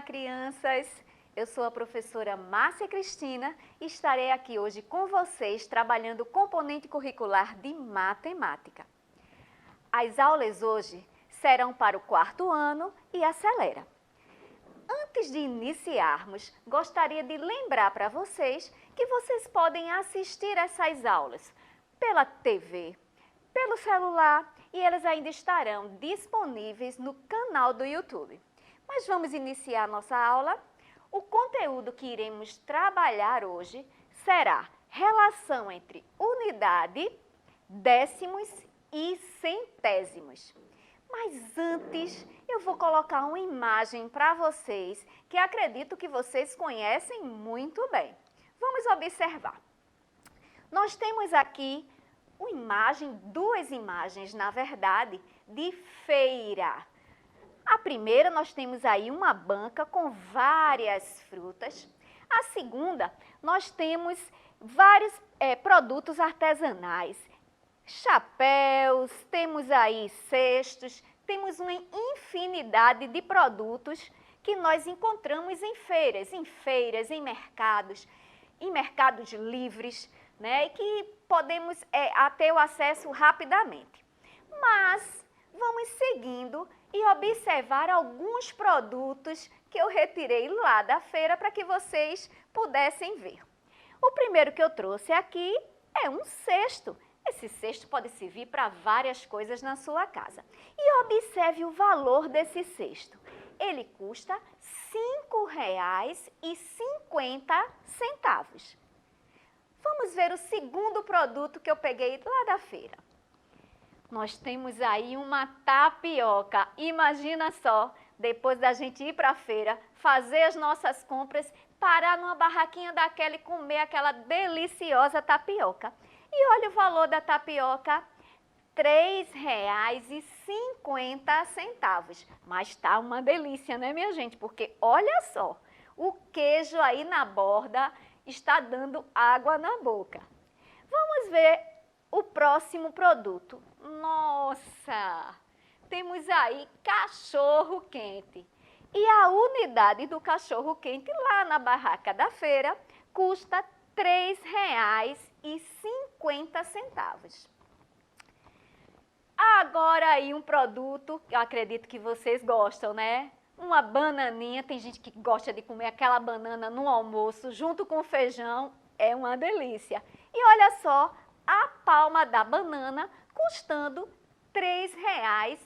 crianças! Eu sou a professora Márcia Cristina e estarei aqui hoje com vocês trabalhando o componente curricular de matemática. As aulas hoje serão para o 4º ano e acelera. Antes de iniciarmos, gostaria de lembrar para vocês que vocês podem assistir essas aulas pela TV, pelo celular e elas ainda estarão disponíveis no canal do YouTube. Mas vamos iniciar nossa aula. O conteúdo que iremos trabalhar hoje será relação entre unidade, décimos e centésimos. Mas antes, eu vou colocar uma imagem para vocês que acredito que vocês conhecem muito bem. Vamos observar. Nós temos aqui duas imagens, na verdade, de feira. A primeira, nós temos aí uma banca com várias frutas. A segunda, nós temos vários produtos artesanais. Chapéus, temos aí cestos, temos uma infinidade de produtos que nós encontramos em feiras, em mercados livres, né, e que podemos ter o acesso rapidamente. Mas vamos seguindo e observar alguns produtos que eu retirei lá da feira para que vocês pudessem ver. O primeiro que eu trouxe aqui é um cesto. Esse cesto pode servir para várias coisas na sua casa. E observe o valor desse cesto. Ele custa R$ 5,50. Vamos ver o segundo produto que eu peguei lá da feira. Nós temos aí uma tapioca. Imagina só, depois da gente ir para a feira, fazer as nossas compras, parar numa barraquinha daquela e comer aquela deliciosa tapioca. E olha o valor da tapioca, R$ 3,50. Mas tá uma delícia, né, minha gente? Porque olha só, o queijo aí na borda está dando água na boca. Vamos ver o próximo produto. Nossa, temos aí cachorro quente. E a unidade do cachorro quente lá na barraca da feira custa R$ 3,50. Agora aí um produto que eu acredito que vocês gostam, né? Uma bananinha, tem gente que gosta de comer aquela banana no almoço junto com feijão, é uma delícia. E olha só, a palma da banana custando R$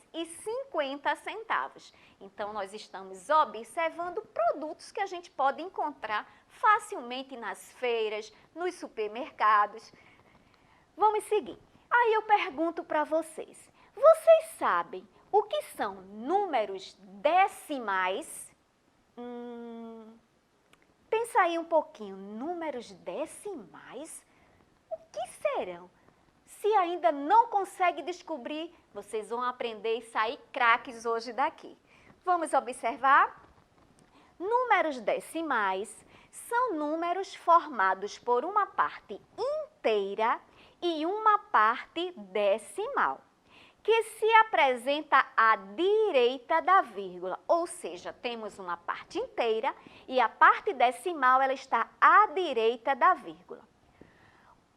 3,50. Então, nós estamos observando produtos que a gente pode encontrar facilmente nas feiras, nos supermercados. Vamos seguir. Aí eu pergunto para vocês sabem o que são números decimais? Pensa aí um pouquinho, números decimais? O que serão? Se ainda não consegue descobrir, vocês vão aprender e sair craques hoje daqui. Vamos observar? Números decimais são números formados por uma parte inteira e uma parte decimal, que se apresenta à direita da vírgula, ou seja, temos uma parte inteira e a parte decimal ela está à direita da vírgula.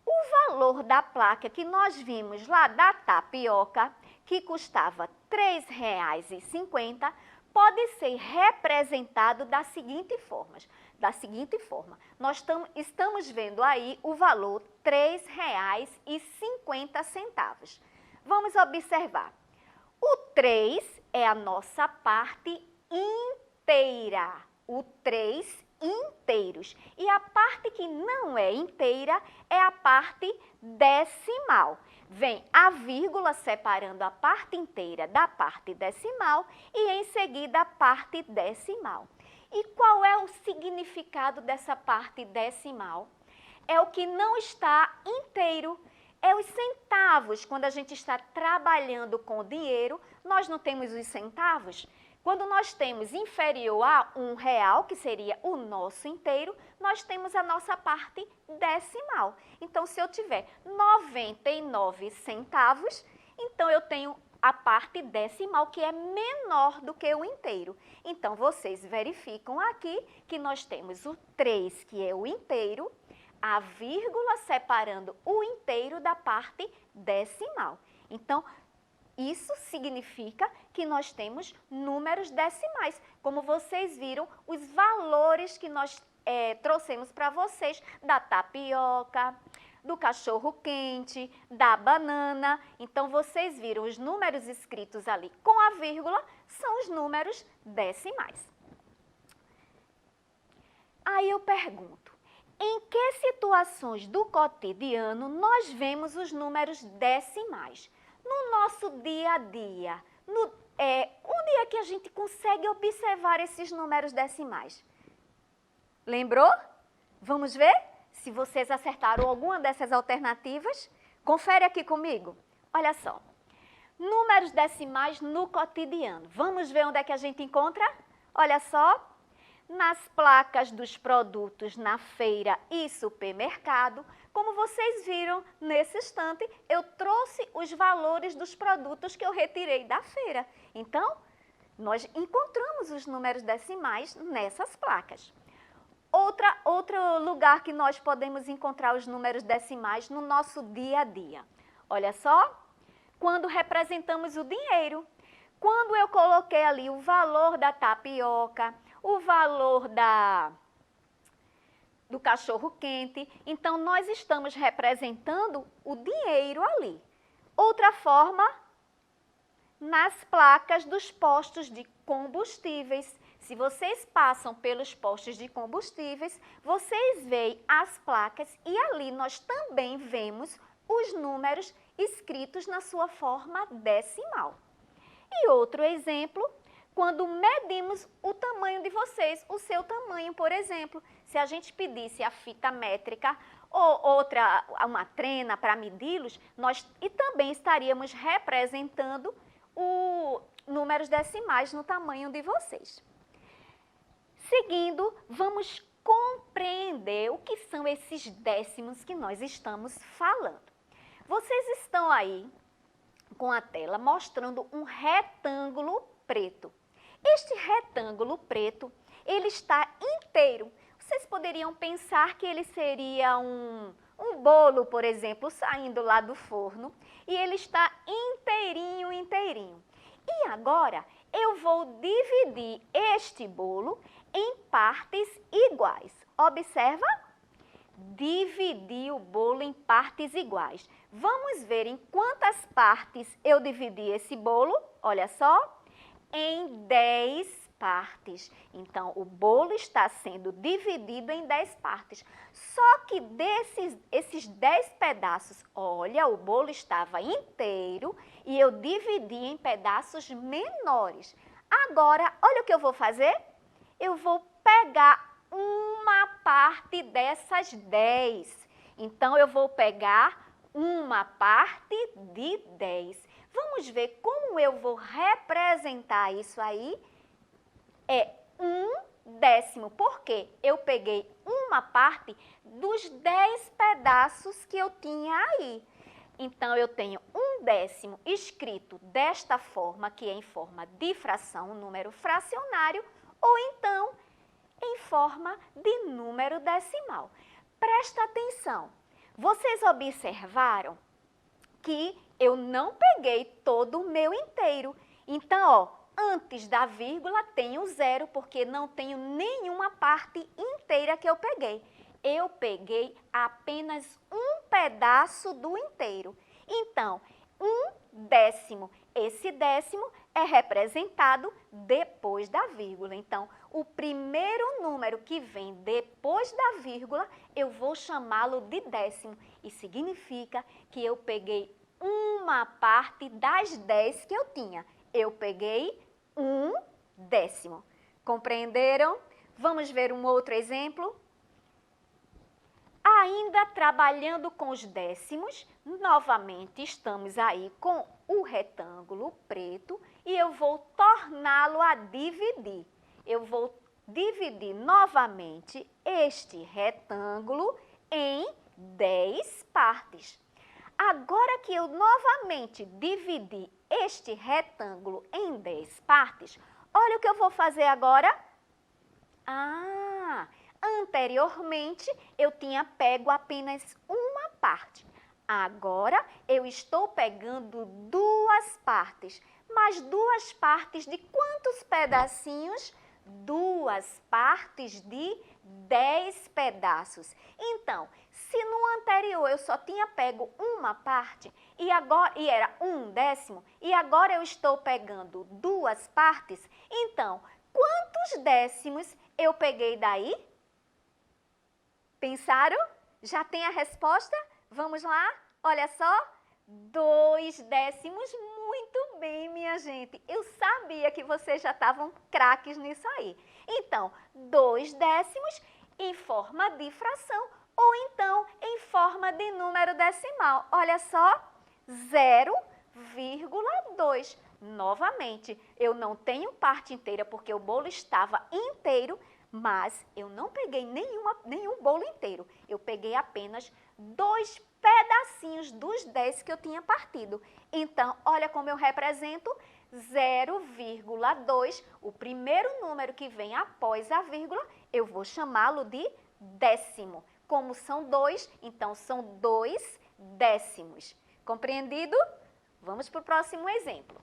O valor da placa que nós vimos lá da tapioca, que custava R$ 3,50, pode ser representado da seguinte forma. Nós estamos vendo aí o valor R$ 3,50. Vamos observar. O 3 é a nossa parte inteira. O 3 inteiros. E a parte que não é inteira é a parte decimal. Vem a vírgula separando a parte inteira da parte decimal e em seguida a parte decimal. E qual é o significado dessa parte decimal? É o que não está inteiro. É os centavos. Quando a gente está trabalhando com o dinheiro, nós não temos os centavos. Quando nós temos inferior a R$1, que seria o nosso inteiro, nós temos a nossa parte decimal. Então, se eu tiver 99 centavos, então eu tenho a parte decimal, que é menor do que o inteiro. Então, vocês verificam aqui que nós temos o 3, que é o inteiro, a vírgula separando o inteiro da parte decimal. Então, isso significa que nós temos números decimais. Como vocês viram, os valores que nós trouxemos para vocês da tapioca, do cachorro-quente, da banana. Então, vocês viram os números escritos ali com a vírgula, são os números decimais. Aí eu pergunto, em que situações do cotidiano nós vemos os números decimais? No nosso dia a dia, onde é que a gente consegue observar esses números decimais? Lembrou? Vamos ver? Se vocês acertaram alguma dessas alternativas, confere aqui comigo. Olha só, números decimais no cotidiano. Vamos ver onde é que a gente encontra? Olha só, nas placas dos produtos na feira e supermercado. Como vocês viram nesse instante, eu trouxe os valores dos produtos que eu retirei da feira. Então, nós encontramos os números decimais nessas placas. Outro lugar que nós podemos encontrar os números decimais no nosso dia a dia. Olha só, quando representamos o dinheiro. Quando eu coloquei ali o valor da tapioca, o valor do cachorro-quente, então nós estamos representando o dinheiro ali. Outra forma, nas placas dos postos de combustíveis. Se vocês passam pelos postos de combustíveis, vocês veem as placas e ali nós também vemos os números escritos na sua forma decimal. E outro exemplo, quando medimos o tamanho de vocês, o seu tamanho, por exemplo. Se a gente pedisse a fita métrica ou uma trena para medi-los, nós também estaríamos representando os números decimais no tamanho de vocês. Seguindo, vamos compreender o que são esses décimos que nós estamos falando. Vocês estão aí com a tela mostrando um retângulo preto. Este retângulo preto, ele está inteiro. Vocês poderiam pensar que ele seria um bolo, por exemplo, saindo lá do forno, e ele está inteirinho, inteirinho. E agora, eu vou dividir este bolo em partes iguais. Observa? Dividir o bolo em partes iguais. Vamos ver em quantas partes eu dividi esse bolo. Olha só, em 10 partes. Então, o bolo está sendo dividido em 10 partes. Só que esses 10 pedaços, olha, o bolo estava inteiro e eu dividi em pedaços menores. Agora, olha o que eu vou fazer. Eu vou pegar uma parte dessas 10. Então, eu vou pegar uma parte de 10. Vamos ver como eu vou representar isso aí. É 1/10, porque eu peguei uma parte dos 10 pedaços que eu tinha aí. Então, eu tenho 1/10 escrito desta forma, que é em forma de fração, um número fracionário, ou então em forma de número decimal. Presta atenção, vocês observaram que eu não peguei todo o meu inteiro. Então, ó, antes da vírgula tem o 0, porque não tenho nenhuma parte inteira que eu peguei. Eu peguei apenas um pedaço do inteiro. Então, 1/10. Esse décimo é representado depois da vírgula. Então, o primeiro número que vem depois da vírgula, eu vou chamá-lo de décimo. E significa que eu peguei uma parte das 10 que eu tinha. Eu peguei 1/10. Compreenderam? Vamos ver um outro exemplo? Ainda trabalhando com os décimos, novamente estamos aí com o retângulo preto e eu vou torná-lo a dividir. Eu vou dividir novamente este retângulo em 10 partes. Agora que eu novamente dividi este retângulo em 10 partes, olha o que eu vou fazer agora. Anteriormente eu tinha pego apenas uma parte. Agora eu estou pegando duas partes. Mas duas partes de quantos pedacinhos? Duas partes de 10 pedaços. Então, se no anterior eu só tinha pego uma parte e era 1/10, e agora eu estou pegando duas partes, então, quantos décimos eu peguei daí? Pensaram? Já tem a resposta? Vamos lá? Olha só. 2/10. Muito bem, minha gente. Eu sabia que vocês já estavam craques nisso aí. Então, 2/10 em forma de fração ou então em forma de número decimal. Olha só, 0,2. Novamente, eu não tenho parte inteira porque o bolo estava inteiro, mas eu não peguei nenhum bolo inteiro. Eu peguei apenas 2 pedacinhos dos 10 que eu tinha partido. Então, olha como eu represento 0,2. O primeiro número que vem após a vírgula, eu vou chamá-lo de décimo. Como são 2, então são 2/10. Compreendido? Vamos para o próximo exemplo.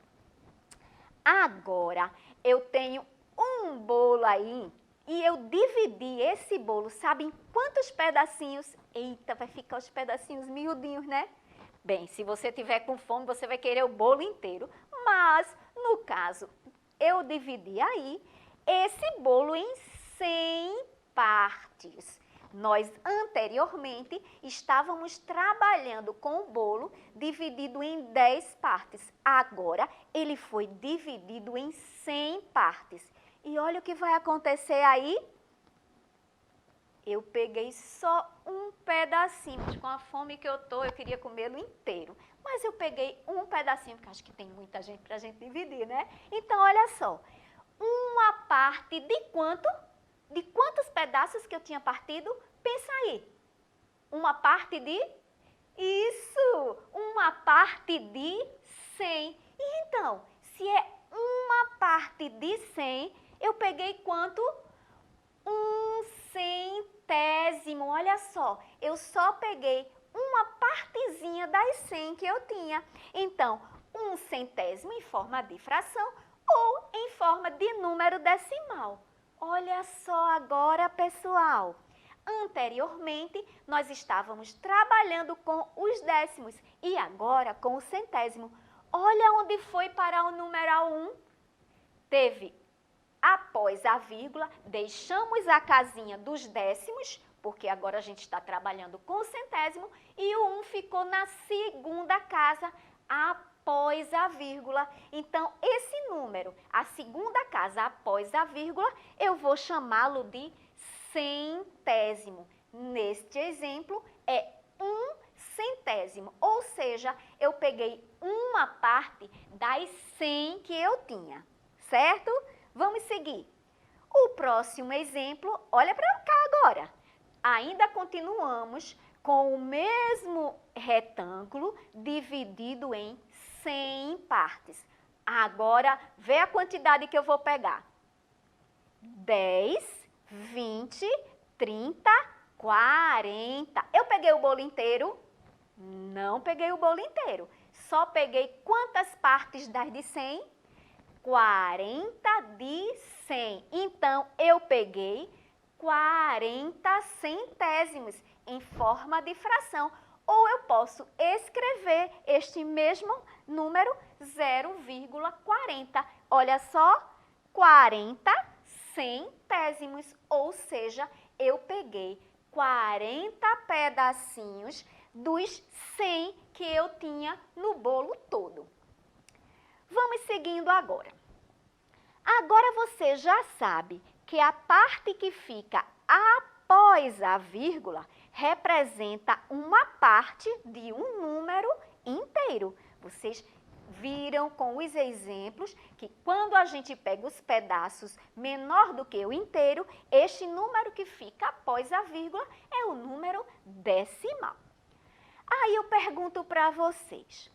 Agora, eu tenho um bolo aí e eu dividi esse bolo, sabe em quantos pedacinhos? Eita, vai ficar os pedacinhos miudinhos, né? Bem, se você tiver com fome, você vai querer o bolo inteiro. Mas, no caso, eu dividi aí esse bolo em 100 partes. Nós, anteriormente, estávamos trabalhando com o bolo dividido em 10 partes. Agora, ele foi dividido em 100 partes. E olha o que vai acontecer aí. Eu peguei só um pedacinho. Mas com a fome que eu tô, eu queria comê-lo inteiro. Mas eu peguei um pedacinho, porque acho que tem muita gente para a gente dividir, né? Então, olha só. Uma parte de quanto? De quantos pedaços que eu tinha partido? Pensa aí. Uma parte de? Isso! Uma parte de 100. E então, se é uma parte de 100, eu peguei quanto? 1/100. Olha só, eu só peguei uma partezinha das 100 que eu tinha. Então, 1/100 em forma de fração ou em forma de número decimal. Olha só agora, pessoal. Anteriormente, nós estávamos trabalhando com os décimos e agora com o centésimo. Olha onde foi parar o numeral 1. Teve, após a vírgula, deixamos a casinha dos décimos, porque agora a gente está trabalhando com o centésimo, e o 1 ficou na segunda casa, após a vírgula. Então, esse número, a segunda casa após a vírgula, eu vou chamá-lo de centésimo. Neste exemplo, é 1/100, ou seja, eu peguei uma parte das 100 que eu tinha, certo? Vamos seguir. O próximo exemplo, olha para cá agora. Ainda continuamos com o mesmo retângulo dividido em 100 partes. Agora, vê a quantidade que eu vou pegar. 10, 20, 30, 40. Eu peguei o bolo inteiro? Não peguei o bolo inteiro. Só peguei quantas partes das de 100? 40 de 100. Então, eu peguei 40 centésimos em forma de fração. Ou eu posso escrever este mesmo número 0,40. Olha só, 40 centésimos. Ou seja, eu peguei 40 pedacinhos dos 100 que eu tinha no bolo todo. Vamos seguindo agora. Agora você já sabe que a parte que fica após a vírgula representa uma parte de um número inteiro. Vocês viram com os exemplos que quando a gente pega os pedaços menor do que o inteiro, este número que fica após a vírgula é o número decimal. Aí eu pergunto para vocês,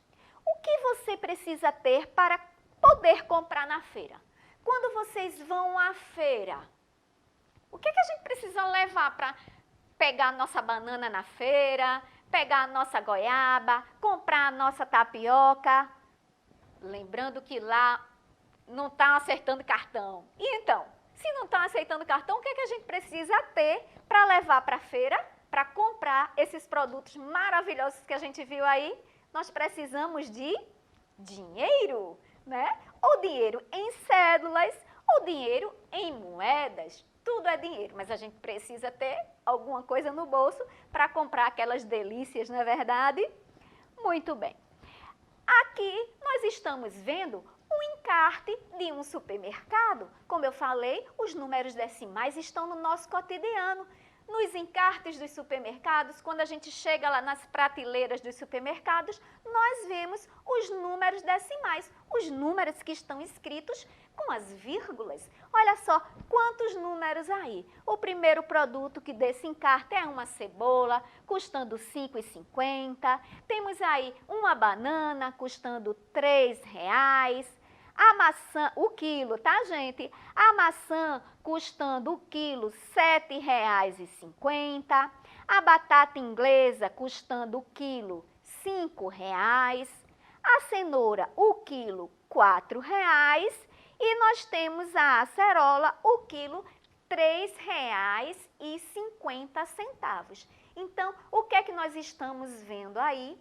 o que você precisa ter para poder comprar na feira? Quando vocês vão à feira, o que a gente precisa levar para pegar a nossa banana na feira, pegar a nossa goiaba, comprar a nossa tapioca? Lembrando que lá não está acertando cartão. E então, se não está aceitando cartão, o que a gente precisa ter para levar para a feira, para comprar esses produtos maravilhosos que a gente viu aí? Nós precisamos de dinheiro, né? Ou dinheiro em cédulas, ou dinheiro em moedas. Tudo é dinheiro, mas a gente precisa ter alguma coisa no bolso para comprar aquelas delícias, não é verdade? Muito bem. Aqui nós estamos vendo um encarte de um supermercado. Como eu falei, os números decimais estão no nosso cotidiano. Nos encartes dos supermercados, quando a gente chega lá nas prateleiras dos supermercados, nós vemos os números decimais, os números que estão escritos com as vírgulas. Olha só quantos números aí. O primeiro produto que desse encarte é uma cebola, custando R$ 5,50. Temos aí uma banana, custando R$ 3,00. A maçã, o quilo, tá, gente? A maçã custando o quilo R$ 7,50. A batata inglesa custando o quilo R$ 5,00. A cenoura, o quilo R$ 4,00. E nós temos a acerola, o quilo R$ 3,50. Então, o que é que nós estamos vendo aí?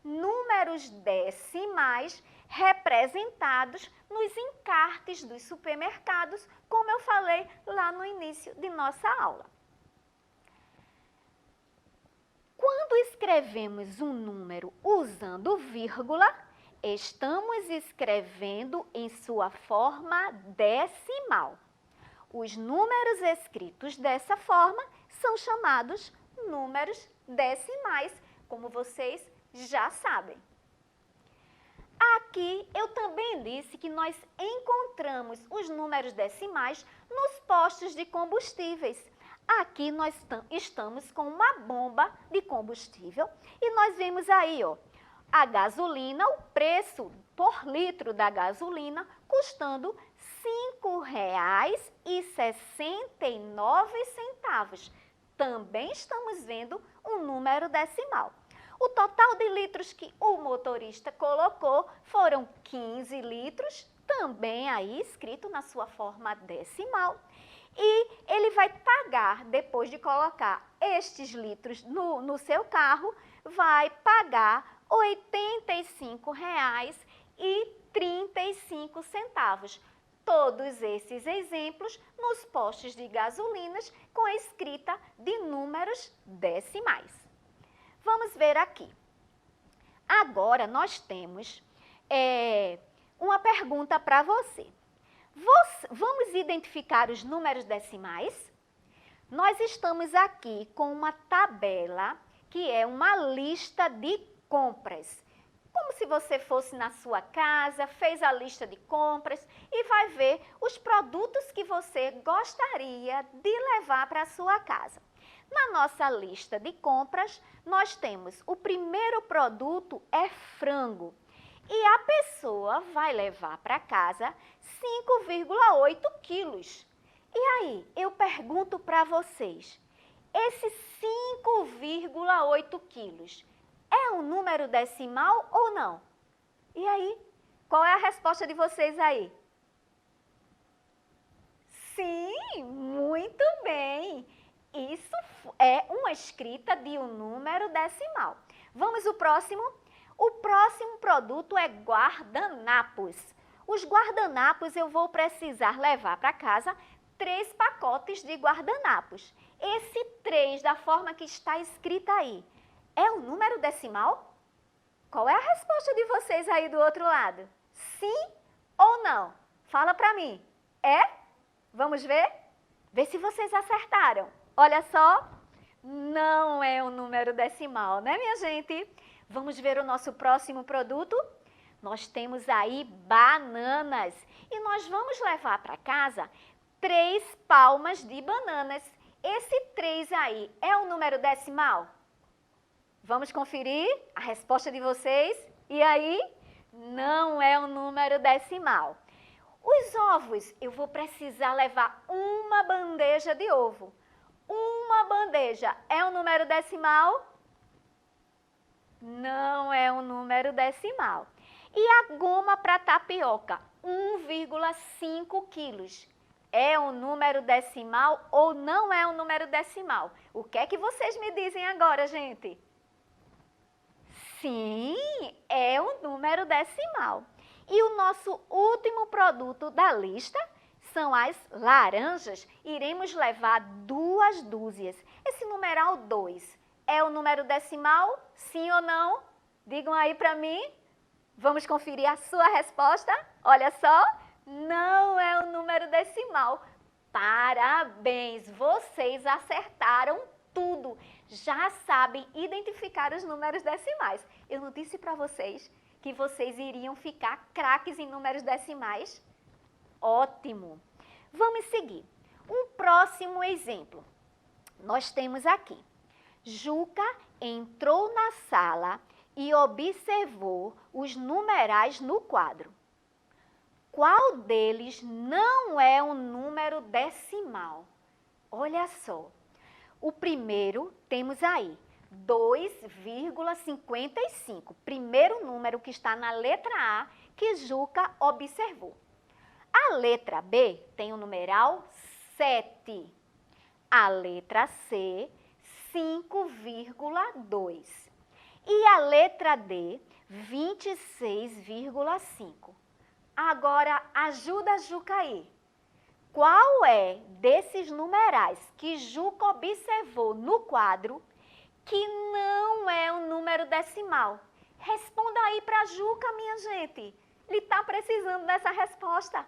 Números decimais representados nos encartes dos supermercados, como eu falei lá no início de nossa aula. Quando escrevemos um número usando vírgula, estamos escrevendo em sua forma decimal. Os números escritos dessa forma são chamados números decimais, como vocês já sabem. Aqui eu também disse que nós encontramos os números decimais nos postos de combustíveis. Aqui nós estamos com uma bomba de combustível e nós vemos aí, ó, a gasolina, o preço por litro da gasolina custando R$ 5,69. Também estamos vendo um número decimal. O total de litros que o motorista colocou foram 15 litros, também aí escrito na sua forma decimal. E ele vai pagar, depois de colocar estes litros no seu carro, vai pagar R$ 85,35. Todos esses exemplos nos postos de gasolinas com a escrita de números decimais. Vamos ver aqui. Agora nós temos uma pergunta para você. Vamos identificar os números decimais? Nós estamos aqui com uma tabela que é uma lista de compras. Como se você fosse na sua casa, fez a lista de compras e vai ver os produtos que você gostaria de levar para a sua casa. Na nossa lista de compras, nós temos o primeiro produto é frango. E a pessoa vai levar para casa 5,8 quilos. E aí, eu pergunto para vocês, esse 5,8 quilos é um número decimal ou não? E aí, qual é a resposta de vocês aí? Sim, muito bem! Isso é uma escrita de um número decimal. Vamos ao próximo? O próximo produto é guardanapos. Os guardanapos eu vou precisar levar para casa 3 pacotes de guardanapos. Esse 3, da forma que está escrita aí, é um número decimal? Qual é a resposta de vocês aí do outro lado? Sim ou não? Fala para mim. É? Vamos ver? Vê se vocês acertaram. Olha só, não é um número decimal, né, minha gente? Vamos ver o nosso próximo produto? Nós temos aí bananas e nós vamos levar para casa 3 palmas de bananas. Esse 3 aí é um número decimal? Vamos conferir a resposta de vocês? E aí? Não é um número decimal. Os ovos, eu vou precisar levar uma bandeja de ovo. Uma bandeja é um número decimal? Não é um número decimal. E a goma para tapioca, 1,5 quilos. É um número decimal ou não é um número decimal? O que é que vocês me dizem agora, gente? Sim, é um número decimal. E o nosso último produto da lista são as laranjas. Iremos levar 2 dúzias. Esse numeral 2 é o número decimal? Sim ou não? Digam aí para mim. Vamos conferir a sua resposta? Olha só, não é um número decimal. Parabéns, vocês acertaram tudo. Já sabem identificar os números decimais. Eu não disse para vocês que vocês iriam ficar craques em números decimais? Ótimo! Vamos seguir. Um próximo exemplo. Nós temos aqui. Juca entrou na sala e observou os numerais no quadro. Qual deles não é um número decimal? Olha só. O primeiro temos aí, 2,55. Primeiro número que está na letra A que Juca observou. A letra B tem o numeral 7. A letra C, 5,2. E a letra D, 26,5. Agora, ajuda a Juca aí. Qual é desses numerais que Juca observou no quadro que não é um número decimal? Responda aí para Juca, minha gente. Ele está precisando dessa resposta.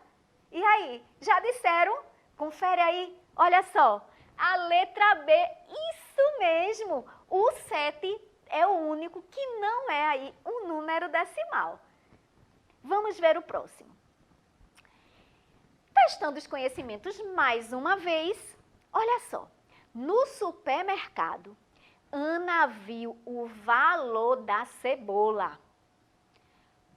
E aí, já disseram? Confere aí. Olha só, a letra B, isso mesmo. O 7 é o único que não é aí um número decimal. Vamos ver o próximo. Testando os conhecimentos mais uma vez, olha só. No supermercado, Ana viu o valor da cebola.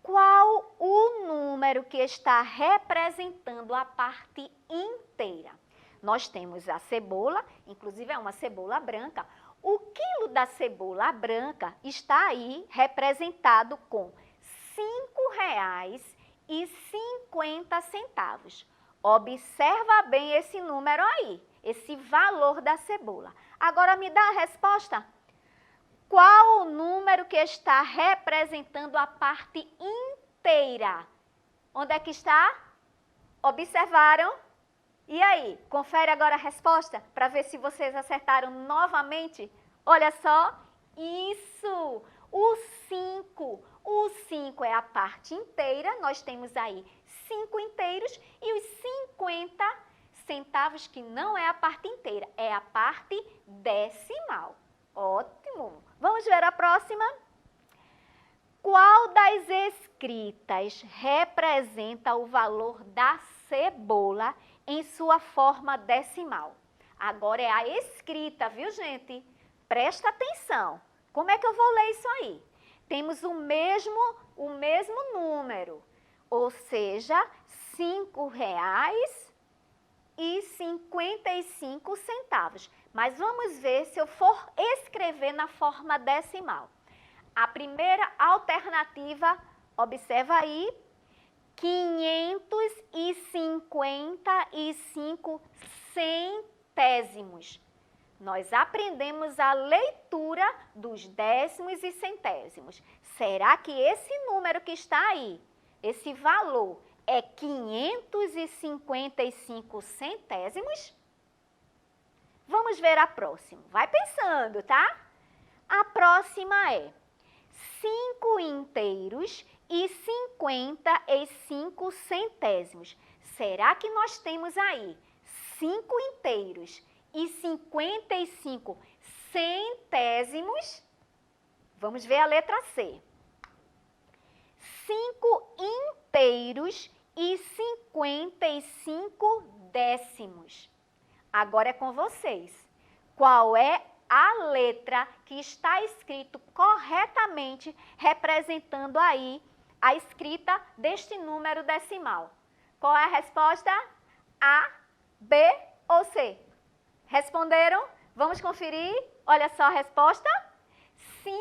Qual o número que está representando a parte inteira? Nós temos a cebola, inclusive é uma cebola branca. O quilo da cebola branca está aí representado com R$ 5,50. Observa bem esse número aí, esse valor da cebola. Agora me dá a resposta. Qual o número que está representando a parte inteira? Onde é que está? Observaram? E aí, confere agora a resposta para ver se vocês acertaram novamente. Olha só, isso, o 5. O 5 é a parte inteira, nós temos aí 5 inteiros e os 50 centavos que não é a parte inteira, é a parte decimal. Ótimo! Vamos ver a próxima? Qual das escritas representa o valor da cebola em sua forma decimal? Agora é a escrita, viu, gente? Presta atenção. Como é que eu vou ler isso aí? Temos o mesmo número, ou seja, R$ 5,55. Mas vamos ver se eu for escrever na forma decimal. A primeira alternativa, observa aí, 555 centésimos. Nós aprendemos a leitura dos décimos e centésimos. Será que esse número que está aí, esse valor, é 555 centésimos? Vamos ver a próxima. Vai pensando, tá? A próxima é 5 inteiros e 55 centésimos. Será que nós temos aí 5 inteiros e 55 centésimos? Vamos ver a letra C. 5 inteiros e 55 décimos. Agora é com vocês. Qual é a letra que está escrito corretamente, representando aí a escrita deste número decimal. Qual é a resposta? A, B ou C? Responderam? Vamos conferir? Olha só a resposta. 5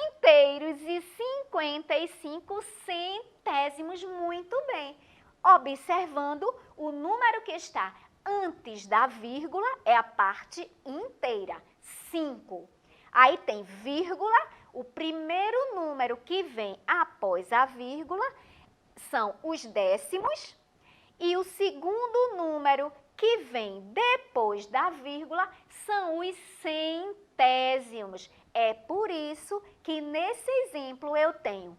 inteiros e 55 centésimos. Muito bem. Observando, o número que está antes da vírgula é a parte inteira, 5. Aí tem vírgula, o primeiro número que vem após a vírgula são os décimos e o segundo número que vem depois da vírgula são os centésimos. É por isso que nesse exemplo eu tenho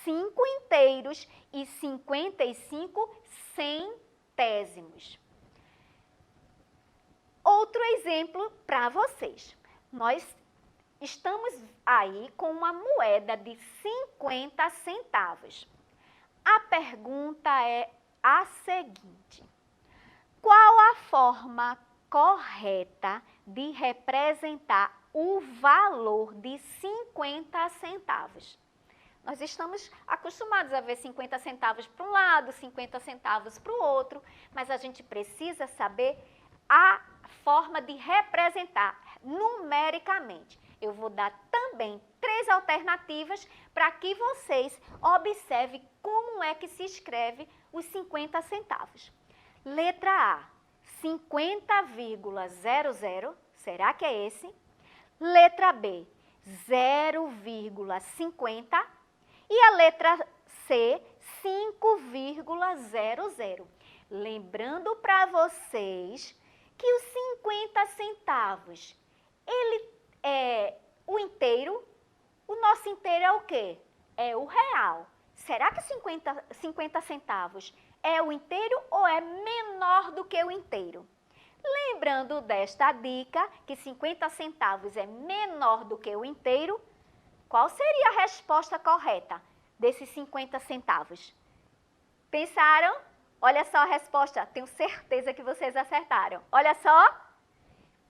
5 inteiros e 55 centésimos. Outro exemplo para vocês. Nós estamos aí com uma moeda de 50 centavos. A pergunta é a seguinte: qual a forma correta de representar o valor de 50 centavos? Nós estamos acostumados a ver 50 centavos para um lado, 50 centavos para o outro, mas a gente precisa saber a forma de representar numericamente. Eu vou dar também 3 alternativas para que vocês observem como é que se escreve os 50 centavos. Letra A, 50,00, será que é esse? Letra B, 0,50 e a letra C, 5,00. Lembrando para vocês que os 50 centavos, ele é o inteiro, o nosso inteiro é o quê? É o real. Será que 50 centavos é o inteiro ou é menor do que o inteiro? Lembrando desta dica, que 50 centavos é menor do que o inteiro, qual seria a resposta correta desses 50 centavos? Pensaram? Olha só a resposta, tenho certeza que vocês acertaram. Olha só.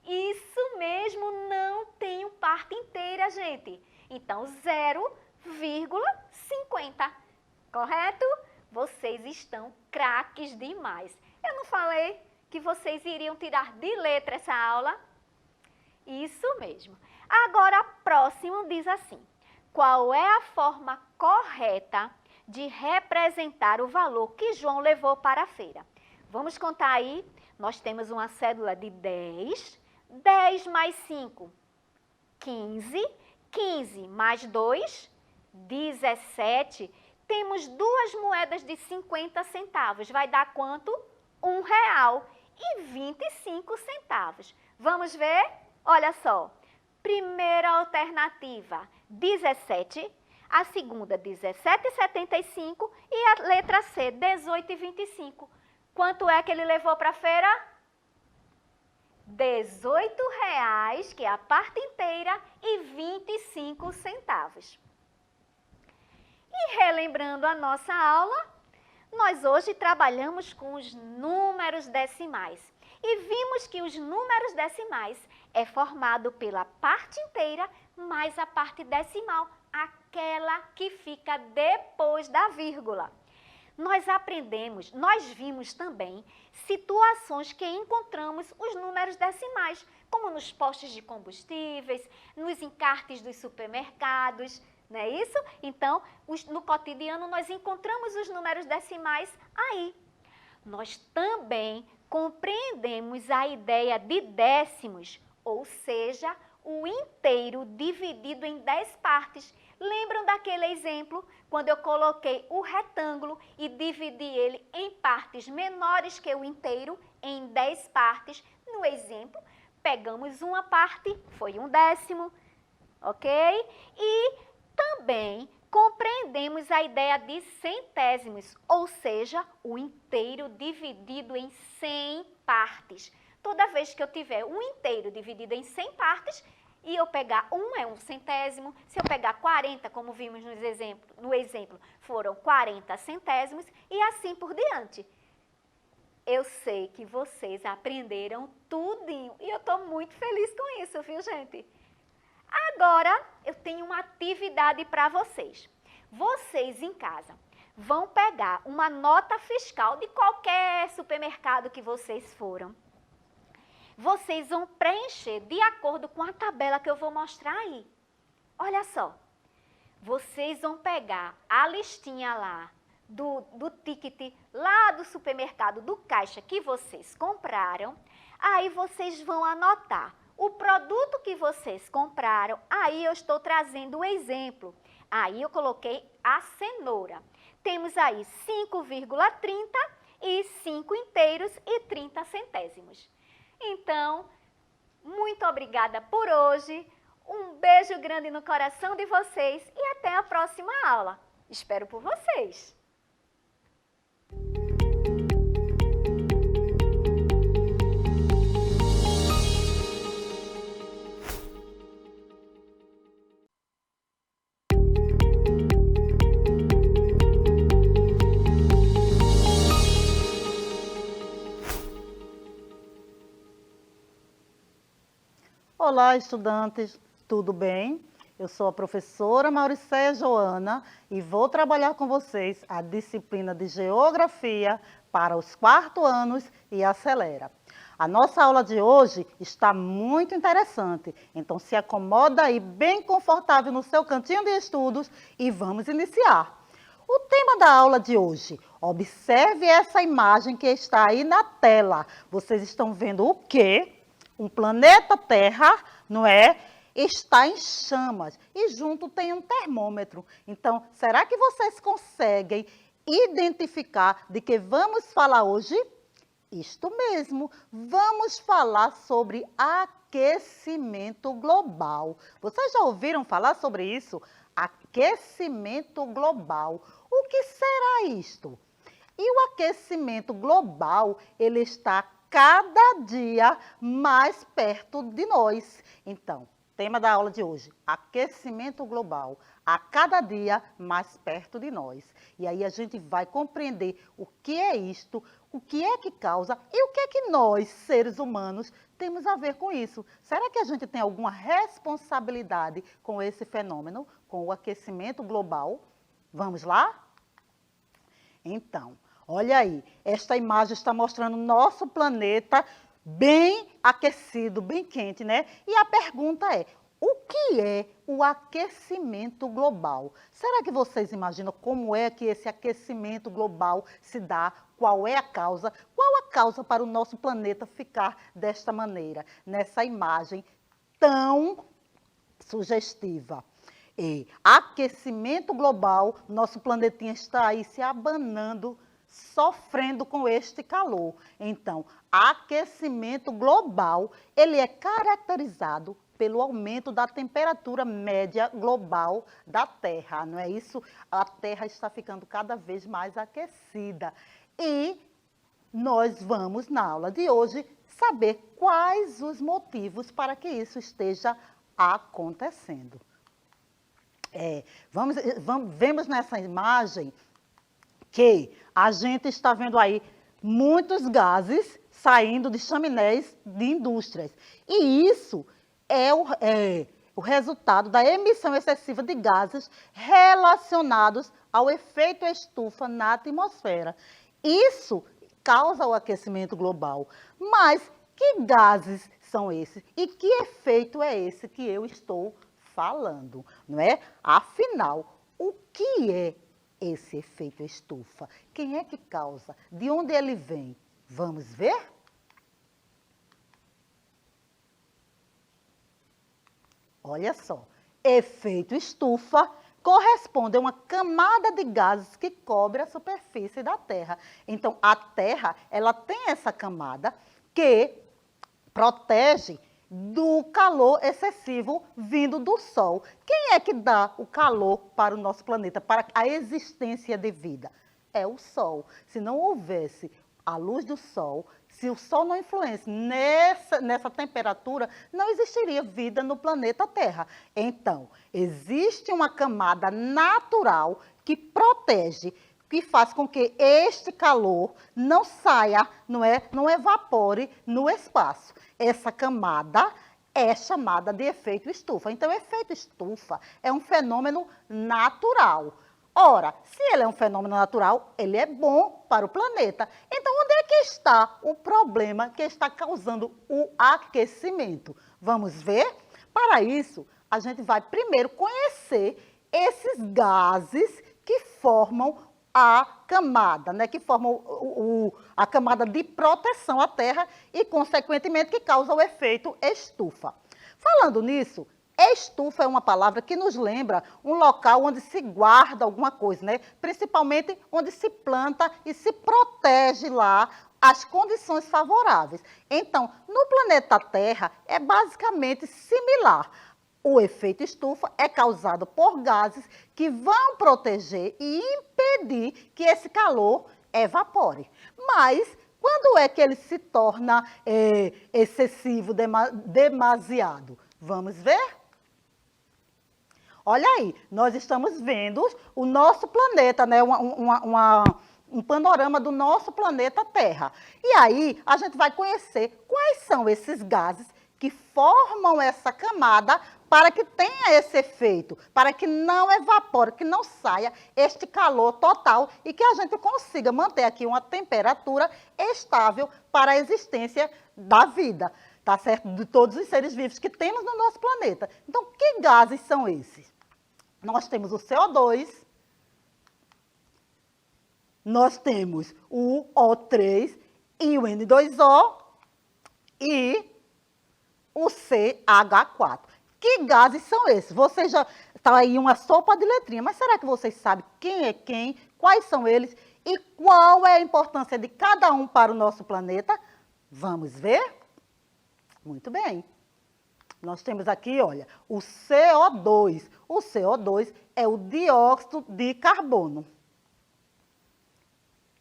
Isso mesmo, não tem parte inteira, gente. Então, 0,50. Correto? Vocês estão craques demais. Eu não falei que vocês iriam tirar de letra essa aula? Isso mesmo. Agora, próximo diz assim: qual é a forma correta de representar o valor que João levou para a feira? Vamos contar aí. Nós temos uma cédula de 10. 10 mais 5, 15. 15 mais 2, 17. Temos 2 moedas de 50 centavos. Vai dar quanto? R$1,25. Vamos ver? Olha só. Primeira alternativa, 17. A segunda, 17,75. E a letra C, 18,25. Quanto é que ele levou para a feira? R$18, que é a parte inteira, e 25 centavos. E relembrando a nossa aula, nós hoje trabalhamos com os números decimais. E vimos que os números decimais é formado pela parte inteira mais a parte decimal, aquela que fica depois da vírgula. Nós vimos também situações que encontramos os números decimais, como nos postos de combustíveis, nos encartes dos supermercados, não é isso? Então, no cotidiano nós encontramos os números decimais aí. Nós também compreendemos a ideia de décimos, ou seja, o inteiro dividido em 10 partes. Lembram daquele exemplo, quando eu coloquei o retângulo e dividi ele em partes menores que o inteiro, em 10 partes? No exemplo, pegamos uma parte, foi 1/10, ok? E também compreendemos a ideia de centésimos, ou seja, o inteiro dividido em 100 partes. Toda vez que eu tiver um inteiro dividido em 100 partes, e eu pegar 1 é 1 centésimo, se eu pegar 40, como vimos no exemplo, foram 40 centésimos e assim por diante. Eu sei que vocês aprenderam tudinho e eu estou muito feliz com isso, viu, gente? agora eu tenho uma atividade para vocês. Vocês em casa vão pegar uma nota fiscal de qualquer supermercado que vocês foram. Vocês vão preencher de acordo com a tabela que eu vou mostrar aí. Olha só, vocês vão pegar a listinha lá do ticket lá do supermercado, do caixa que vocês compraram. Aí vocês vão anotar o produto que vocês compraram. Aí eu estou trazendo um exemplo. Aí eu coloquei a cenoura. Temos aí 5,30 e 5 inteiros e 30 centésimos. Então, muito obrigada por hoje. Um beijo grande no coração de vocês e até a próxima aula. Espero por vocês! Olá, estudantes, tudo bem? Eu sou a professora Mauricéia Joana e vou trabalhar com vocês a disciplina de Geografia para os 4º anos e Acelera. A nossa aula de hoje está muito interessante, então se acomoda aí bem confortável no seu cantinho de estudos e vamos iniciar. O tema da aula de hoje, observe essa imagem que está aí na tela. Vocês estão vendo o quê? Um planeta Terra, não é? Está em chamas e junto tem um termômetro. Então, será que vocês conseguem identificar de que vamos falar hoje? Isto mesmo, vamos falar sobre aquecimento global. Vocês já ouviram falar sobre isso? Aquecimento global. O que será isto? E o aquecimento global, ele está cada dia mais perto de nós. Então, tema da aula de hoje, aquecimento global, a cada dia mais perto de nós. E aí a gente vai compreender o que é isto, o que é que causa e o que é que nós, seres humanos, temos a ver com isso. Será que a gente tem alguma responsabilidade com esse fenômeno, com o aquecimento global? Vamos lá? Então, olha aí, esta imagem está mostrando nosso planeta bem aquecido, bem quente, né? E a pergunta é, o que é o aquecimento global? Será que vocês imaginam como é que esse aquecimento global se dá? Qual é a causa? Qual a causa para o nosso planeta ficar desta maneira, nessa imagem tão sugestiva? E aquecimento global, nosso planetinha está aí se abanando, sofrendo com este calor. Então, aquecimento global, ele é caracterizado pelo aumento da temperatura média global da Terra, não é isso? A Terra está ficando cada vez mais aquecida. E nós vamos, na aula de hoje, saber quais os motivos para que isso esteja acontecendo. Vemos nessa imagem que a gente está vendo aí muitos gases saindo de chaminés de indústrias. E isso é o resultado da emissão excessiva de gases relacionados ao efeito estufa na atmosfera. Isso causa o aquecimento global. Mas que gases são esses? E que efeito é esse que eu estou falando, não é? Afinal, o que é esse efeito estufa? Quem é que causa? De onde ele vem? Vamos ver? Olha só, efeito estufa corresponde a uma camada de gases que cobre a superfície da Terra. Então, a Terra, ela tem essa camada que protege do calor excessivo vindo do Sol. Quem é que dá o calor para o nosso planeta, para a existência de vida? É o Sol. Se não houvesse a luz do Sol, se o Sol não influencia nessa temperatura, não existiria vida no planeta Terra. Então, existe uma camada natural que protege, que faz com que este calor não saia, não evapore no espaço. Essa camada é chamada de efeito estufa. Então, o efeito estufa é um fenômeno natural. Ora, se ele é um fenômeno natural, ele é bom para o planeta. Então, onde é que está o problema que está causando o aquecimento? Vamos ver? Para isso, a gente vai primeiro conhecer esses gases que formam a camada, né? Que formam a camada de proteção à Terra e, consequentemente, que causa o efeito estufa. Falando nisso, estufa é uma palavra que nos lembra um local onde se guarda alguma coisa, né? Principalmente onde se planta e se protege lá as condições favoráveis. Então, no planeta Terra é basicamente similar. O efeito estufa é causado por gases que vão proteger e impedir que esse calor evapore. Mas quando é que ele se torna excessivo, demasiado? Vamos ver? Olha aí, nós estamos vendo o nosso planeta, né? Um panorama do nosso planeta Terra. E aí, a gente vai conhecer quais são esses gases que formam essa camada para que tenha esse efeito, para que não evapore, que não saia este calor total e que a gente consiga manter aqui uma temperatura estável para a existência da vida, tá certo? De todos os seres vivos que temos no nosso planeta. Então, que gases são esses? Nós temos o CO2, nós temos o O3 e o N2O e o CH4. Que gases são esses? Você já está aí uma sopa de letrinha, mas será que vocês sabem quem é quem, quais são eles e qual é a importância de cada um para o nosso planeta? Vamos ver? Muito bem. Nós temos aqui, olha, o CO2. O CO2 é o dióxido de carbono.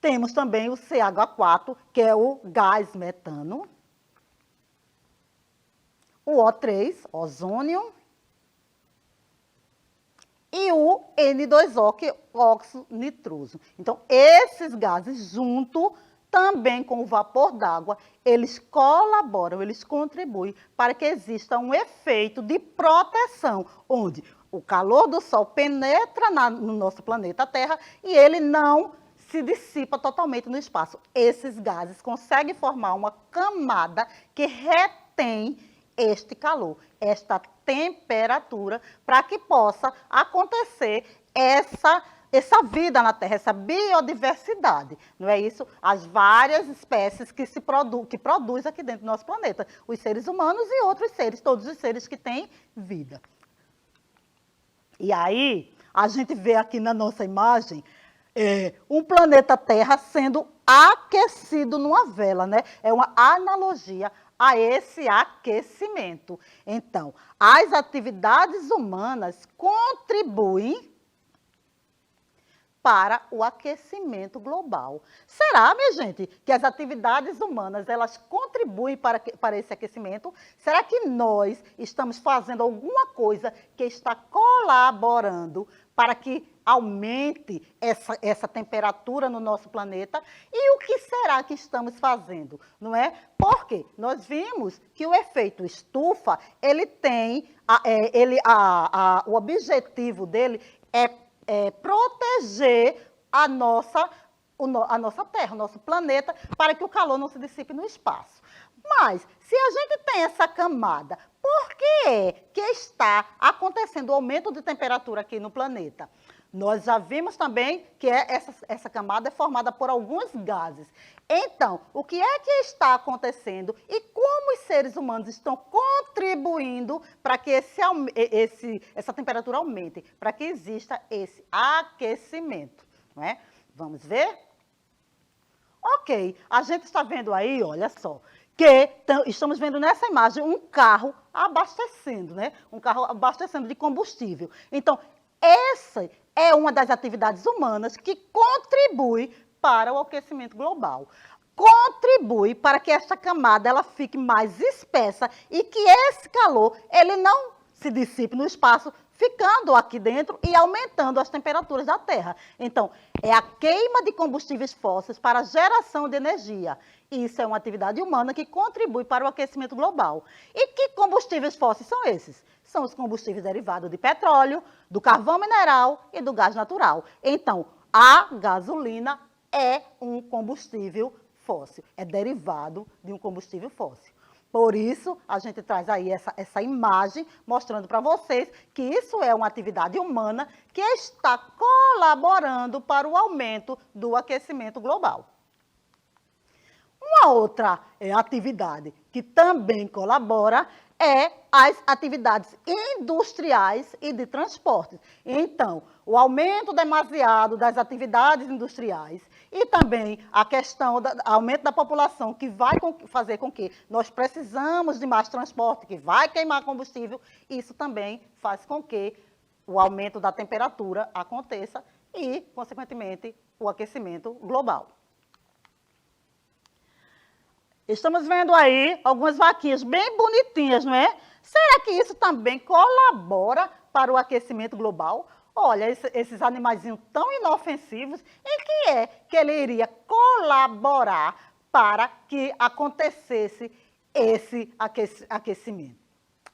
Temos também o CH4, que é o gás metano. O O3, ozônio. E o N2O, que é óxido nitroso. Então, esses gases, junto também com o vapor d'água, eles colaboram, eles contribuem para que exista um efeito de proteção, onde o calor do Sol penetra no nosso planeta Terra e ele não se dissipa totalmente no espaço. Esses gases conseguem formar uma camada que retém este calor, esta temperatura, para que possa acontecer essa vida na Terra, essa biodiversidade, não é isso? As várias espécies que produz aqui dentro do nosso planeta, os seres humanos e outros seres, todos os seres que têm vida. E aí, a gente vê aqui na nossa imagem um planeta Terra sendo aquecido numa vela, né? É uma analogia a esse aquecimento. Então, as atividades humanas contribuem para o aquecimento global. Será, minha gente, que as atividades humanas, elas contribuem para esse aquecimento? Será que nós estamos fazendo alguma coisa que está colaborando para que aumente essa temperatura no nosso planeta? E o que será que estamos fazendo, não é? Porque nós vimos que o efeito estufa, ele tem, o objetivo dele é proteger a nossa Terra, o nosso planeta, para que o calor não se dissipe no espaço. Mas, se a gente tem essa camada, por que é que está acontecendo o aumento de temperatura aqui no planeta? Nós já vimos também que essa camada é formada por alguns gases. Então, o que é que está acontecendo e como os seres humanos estão contribuindo para que essa temperatura aumente, para que exista esse aquecimento, não é? Vamos ver? Ok, a gente está vendo aí, olha só, que estamos vendo nessa imagem um carro abastecendo, né? Um carro abastecendo de combustível. Então, essa é uma das atividades humanas que contribui para o aquecimento global. Contribui para que essa camada ela fique mais espessa e que esse calor ele não se dissipe no espaço, ficando aqui dentro e aumentando as temperaturas da Terra. Então, é a queima de combustíveis fósseis para a geração de energia. Isso é uma atividade humana que contribui para o aquecimento global. E que combustíveis fósseis são esses? São os combustíveis derivados de petróleo, do carvão mineral e do gás natural. Então, a gasolina é um combustível fóssil, é derivado de um combustível fóssil. Por isso, a gente traz aí essa imagem mostrando para vocês que isso é uma atividade humana que está colaborando para o aumento do aquecimento global. Uma outra atividade que também colabora é as atividades industriais e de transporte. Então, o aumento demasiado das atividades industriais e também a questão do aumento da população, que vai fazer com que nós precisamos de mais transporte, que vai queimar combustível, isso também faz com que o aumento da temperatura aconteça e, consequentemente, o aquecimento global. Estamos vendo aí algumas vaquinhas bem bonitinhas, não é? Será que isso também colabora para o aquecimento global? Olha, esses animaizinhos tão inofensivos, em que é que ele iria colaborar para que acontecesse esse aquecimento?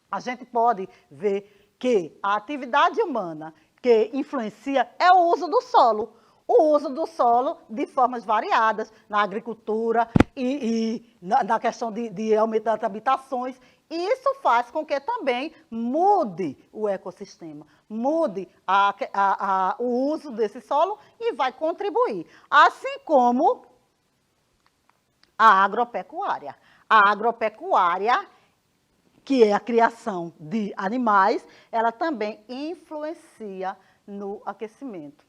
A gente pode ver que a atividade humana que influencia é o uso do solo. O uso do solo de formas variadas, na agricultura e na questão de aumento das habitações. Isso faz com que também mude o ecossistema, mude o uso desse solo e vai contribuir. Assim como a agropecuária. A agropecuária, que é a criação de animais, ela também influencia no aquecimento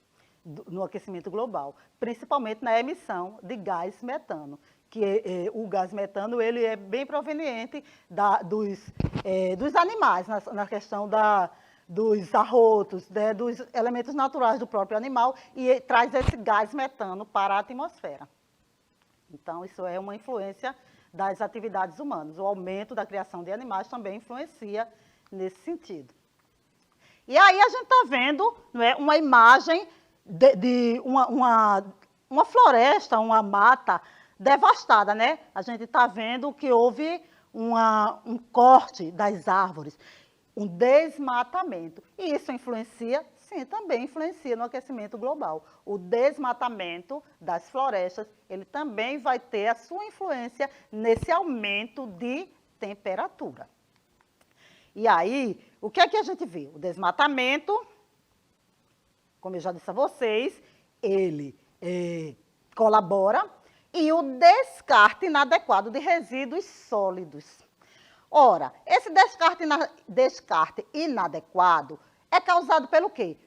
global, principalmente na emissão de gás metano, que o gás metano ele é bem proveniente dos animais, na questão dos arrotos, né, dos elementos naturais do próprio animal, e traz esse gás metano para a atmosfera. Então, isso é uma influência das atividades humanas. O aumento da criação de animais também influencia nesse sentido. E aí a gente está vendo, não é, uma imagem de uma floresta, uma mata devastada, né? A gente está vendo que houve um corte das árvores, um desmatamento. E isso influencia, sim, também influencia no aquecimento global. O desmatamento das florestas, ele também vai ter a sua influência nesse aumento de temperatura. E aí, o que é que a gente vê? O desmatamento, como eu já disse a vocês, ele colabora, e o descarte inadequado de resíduos sólidos. Ora, esse descarte inadequado é causado pelo quê?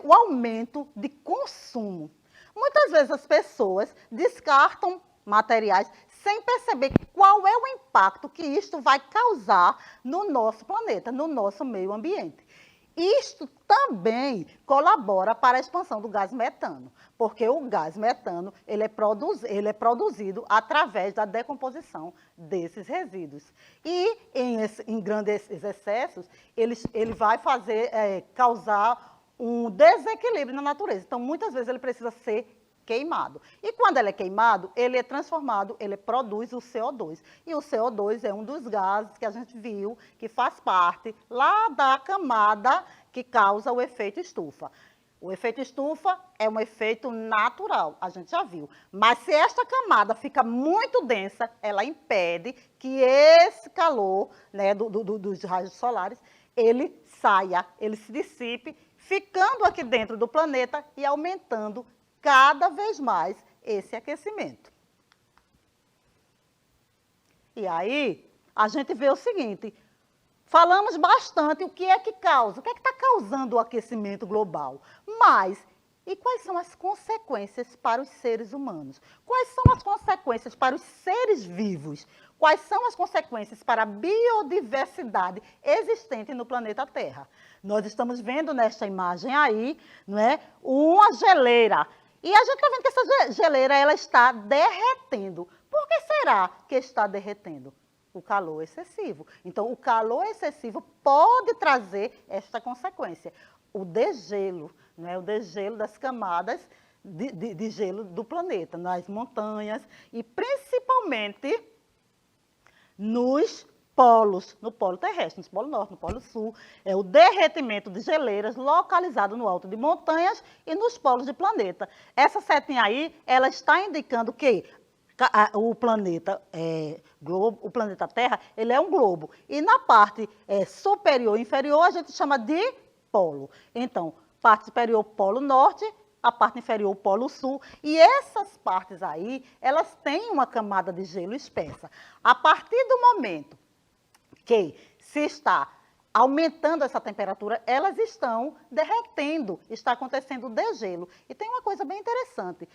O aumento de consumo. Muitas vezes as pessoas descartam materiais sem perceber qual é o impacto que isto vai causar no nosso planeta, no nosso meio ambiente. Isto também colabora para a expansão do gás metano, porque o gás metano ele é produzido através da decomposição desses resíduos. E em grandes excessos, ele vai causar um desequilíbrio na natureza. Então, muitas vezes ele precisa ser queimado. E quando ele é queimado, ele é transformado, ele produz o CO2. E o CO2 é um dos gases que a gente viu que faz parte lá da camada que causa o efeito estufa. O efeito estufa é um efeito natural, a gente já viu. Mas se esta camada fica muito densa, ela impede que esse calor, né, dos raios solares, ele saia, ele se dissipe, ficando aqui dentro do planeta e aumentando cada vez mais esse aquecimento. E aí, a gente vê o seguinte, falamos bastante o que é que causa, o que é que está causando o aquecimento global, mas e quais são as consequências para os seres humanos? Quais são as consequências para os seres vivos? Quais são as consequências para a biodiversidade existente no planeta Terra? Nós estamos vendo nesta imagem aí, não é, uma geleira. E a gente está vendo que essa geleira ela está derretendo. Por que será que está derretendo? o calor excessivo. Então, o calor excessivo pode trazer esta consequência, o degelo, né? O degelo das camadas de gelo do planeta, nas montanhas e principalmente nos polos, no polo terrestre, no polo norte, no polo sul, é o derretimento de geleiras localizado no alto de montanhas e nos polos do planeta. Essa setinha aí, ela está indicando que o planeta globo, o planeta Terra, ele é um globo. E na parte superior e inferior, a gente chama de polo. Então, parte superior, polo norte, a parte inferior, o polo sul, e essas partes aí, elas têm uma camada de gelo espessa. A partir do momento que se está aumentando essa temperatura, elas estão derretendo, está acontecendo o degelo. E tem uma coisa bem interessante,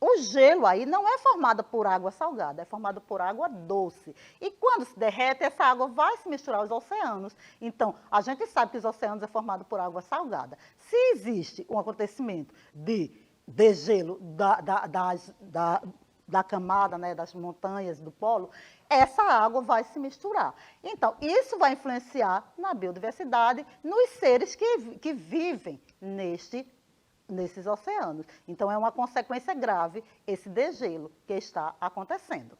o gelo aí não é formado por água salgada, é formado por água doce. E quando se derrete, essa água vai se misturar aos oceanos. Então, a gente sabe que os oceanos é formado por água salgada. Se existe um acontecimento de degelo da camada, né, das montanhas, do polo, essa água vai se misturar. Então, isso vai influenciar na biodiversidade, nos seres que vivem nesses oceanos. Então, é uma consequência grave esse degelo que está acontecendo.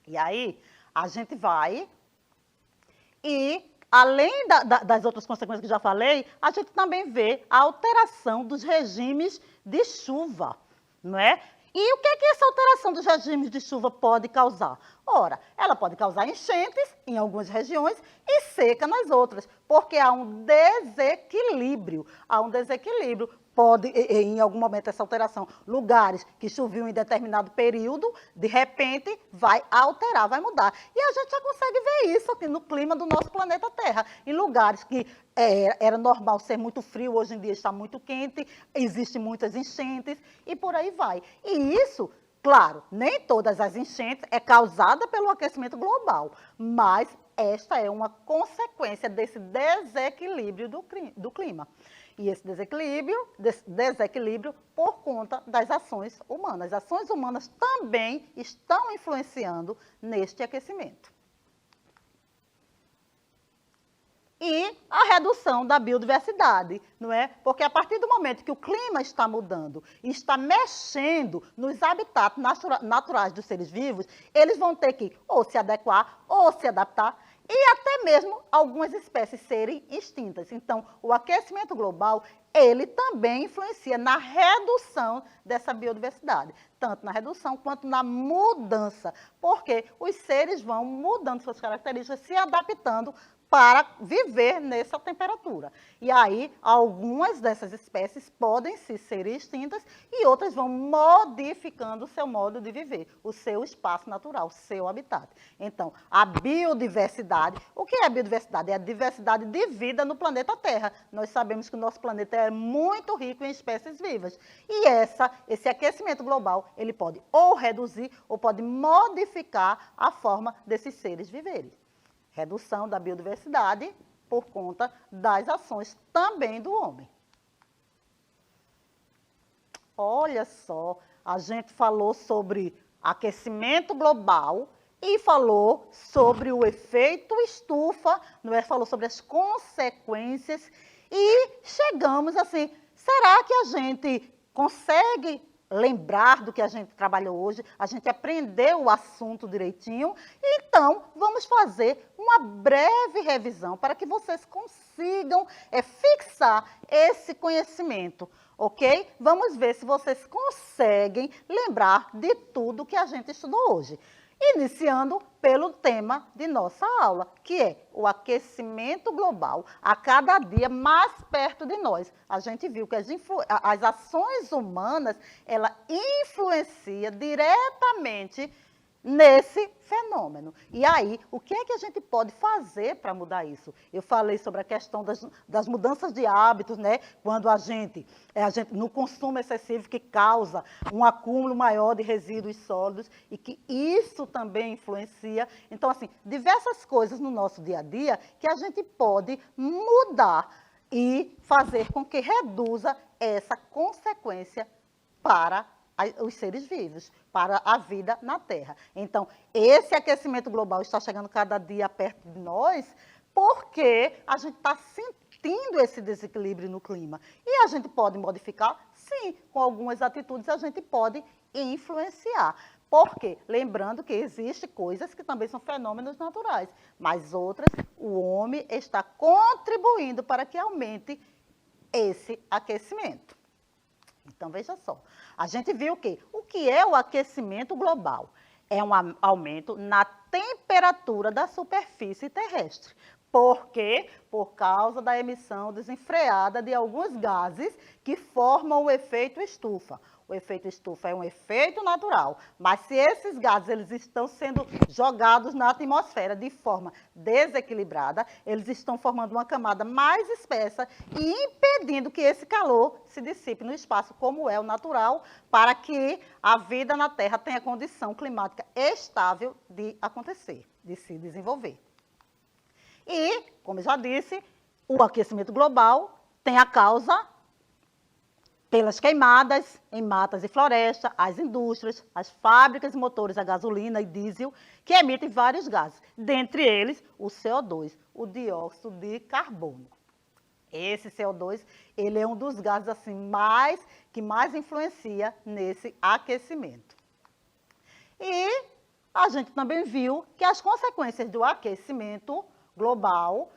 E aí, a gente vai e, além das outras consequências que já falei, a gente também vê a alteração dos regimes de chuva, não é? E o que é que essa alteração dos regimes de chuva pode causar? Ora, ela pode causar enchentes em algumas regiões e seca nas outras, porque há um desequilíbrio. Há um desequilíbrio. Pode, em algum momento, essa alteração, lugares que choviam em determinado período, de repente, vai alterar, vai mudar. E a gente já consegue ver isso aqui no clima do nosso planeta Terra. Em lugares que era normal ser muito frio, hoje em dia está muito quente, existem muitas enchentes e por aí vai. E isso, claro, nem todas as enchentes é causada pelo aquecimento global, mas esta é uma consequência desse desequilíbrio do clima. E esse desequilíbrio por conta das ações humanas. As ações humanas também estão influenciando neste aquecimento. E a redução da biodiversidade, não é? Porque a partir do momento que o clima está mudando e está mexendo nos habitats naturais dos seres vivos, eles vão ter que ou se adequar ou se adaptar e até mesmo algumas espécies serem extintas. Então, o aquecimento global, ele também influencia na redução dessa biodiversidade, tanto na redução quanto na mudança, porque os seres vão mudando suas características, se adaptando para viver nessa temperatura. E aí, algumas dessas espécies podem ser extintas e outras vão modificando o seu modo de viver, o seu espaço natural, o seu habitat. Então, a biodiversidade, o que é a biodiversidade? É a diversidade de vida no planeta Terra. Nós sabemos que o nosso planeta é muito rico em espécies vivas. E esse aquecimento global, ele pode ou reduzir ou pode modificar a forma desses seres viverem. Redução da biodiversidade por conta das ações também do homem. Olha só, a gente falou sobre aquecimento global e falou sobre o efeito estufa, não é? Falou sobre as consequências e chegamos assim, será que a gente consegue lembrar do que a gente trabalhou hoje, a gente aprendeu o assunto direitinho, então vamos fazer uma breve revisão para que vocês consigam fixar esse conhecimento, ok? Vamos ver se vocês conseguem lembrar de tudo que a gente estudou hoje. Iniciando pelo tema de nossa aula, que é o aquecimento global, a cada dia mais perto de nós. A gente viu que as ações humanas, ela influencia diretamente nesse fenômeno. E aí, o que é que a gente pode fazer para mudar isso? Eu falei sobre a questão das mudanças de hábitos, né? Quando a gente, no consumo excessivo que causa um acúmulo maior de resíduos sólidos e que isso também influencia. Então, assim, diversas coisas no nosso dia a dia que a gente pode mudar e fazer com que reduza essa consequência para os seres vivos, para a vida na Terra. Então, esse aquecimento global está chegando cada dia perto de nós, porque a gente está sentindo esse desequilíbrio no clima. E a gente pode modificar? Sim, com algumas atitudes a gente pode influenciar. Por quê? Lembrando que existem coisas que também são fenômenos naturais, mas outras, o homem está contribuindo para que aumente esse aquecimento. Então, veja só, a gente viu o que é o aquecimento global? É um aumento na temperatura da superfície terrestre. Por quê? Por causa da emissão desenfreada de alguns gases que formam o efeito estufa. O efeito estufa é um efeito natural, mas se esses gases eles estão sendo jogados na atmosfera de forma desequilibrada, eles estão formando uma camada mais espessa e impedindo que esse calor se dissipe no espaço, como é o natural, para que a vida na Terra tenha condição climática estável de acontecer, de se desenvolver. E, como eu já disse, o aquecimento global tem a causa pelas queimadas em matas e florestas, as indústrias, as fábricas e motores a gasolina e diesel, que emitem vários gases, dentre eles o CO2, o dióxido de carbono. Esse CO2, ele é um dos gases assim, que mais influencia nesse aquecimento. E a gente também viu que as consequências do aquecimento global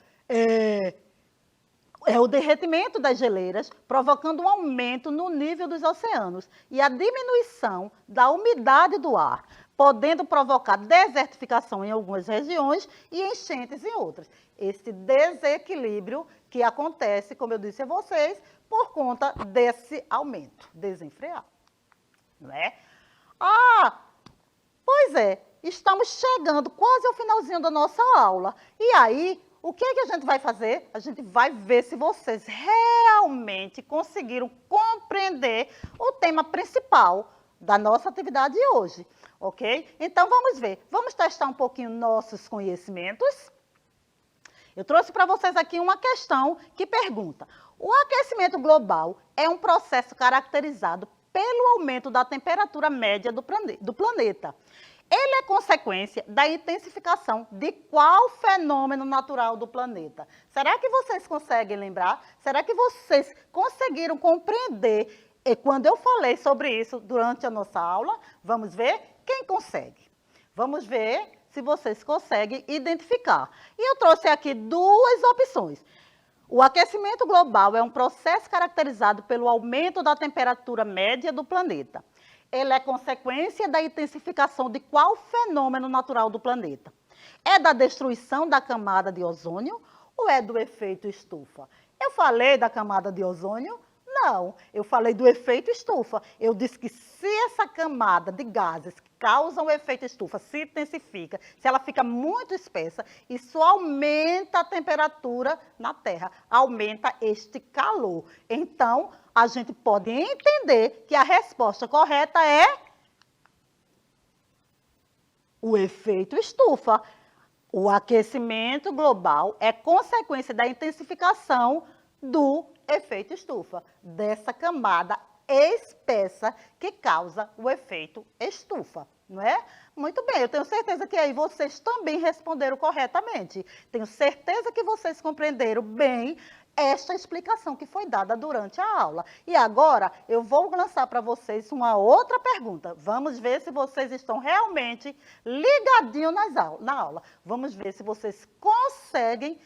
é o derretimento das geleiras, provocando um aumento no nível dos oceanos e a diminuição da umidade do ar, podendo provocar desertificação em algumas regiões e enchentes em outras. Esse desequilíbrio que acontece, como eu disse a vocês, por conta desse aumento desenfreado. Não é? Pois é, estamos chegando quase ao finalzinho da nossa aula. E aí, o que é que a gente vai fazer? A gente vai ver se vocês realmente conseguiram compreender o tema principal da nossa atividade de hoje, ok? Então, vamos ver. Vamos testar um pouquinho nossos conhecimentos. Eu trouxe para vocês aqui uma questão que pergunta: o aquecimento global é um processo caracterizado pelo aumento da temperatura média do planeta. Ele é consequência da intensificação de qual fenômeno natural do planeta? Será que vocês conseguem lembrar? Será que vocês conseguiram compreender quando eu falei sobre isso durante a nossa aula? Vamos ver quem consegue. Vamos ver se vocês conseguem identificar. E eu trouxe aqui duas opções. O aquecimento global é um processo caracterizado pelo aumento da temperatura média do planeta. Ele é consequência da intensificação de qual fenômeno natural do planeta? É da destruição da camada de ozônio ou é do efeito estufa? Eu falei da camada de ozônio? Não, eu falei do efeito estufa. Eu disse que se essa camada de gases que causam o efeito estufa se intensifica, se ela fica muito espessa, isso aumenta a temperatura na Terra, aumenta este calor. Então, a gente pode entender que a resposta correta é o efeito estufa. O aquecimento global é consequência da intensificação do efeito estufa, dessa camada espessa que causa o efeito estufa, não é? Muito bem, eu tenho certeza que aí vocês também responderam corretamente. Tenho certeza que vocês compreenderam bem esta explicação que foi dada durante a aula. E agora eu vou lançar para vocês uma outra pergunta. Vamos ver se vocês estão realmente ligadinhos na aula. Vamos ver se vocês conseguem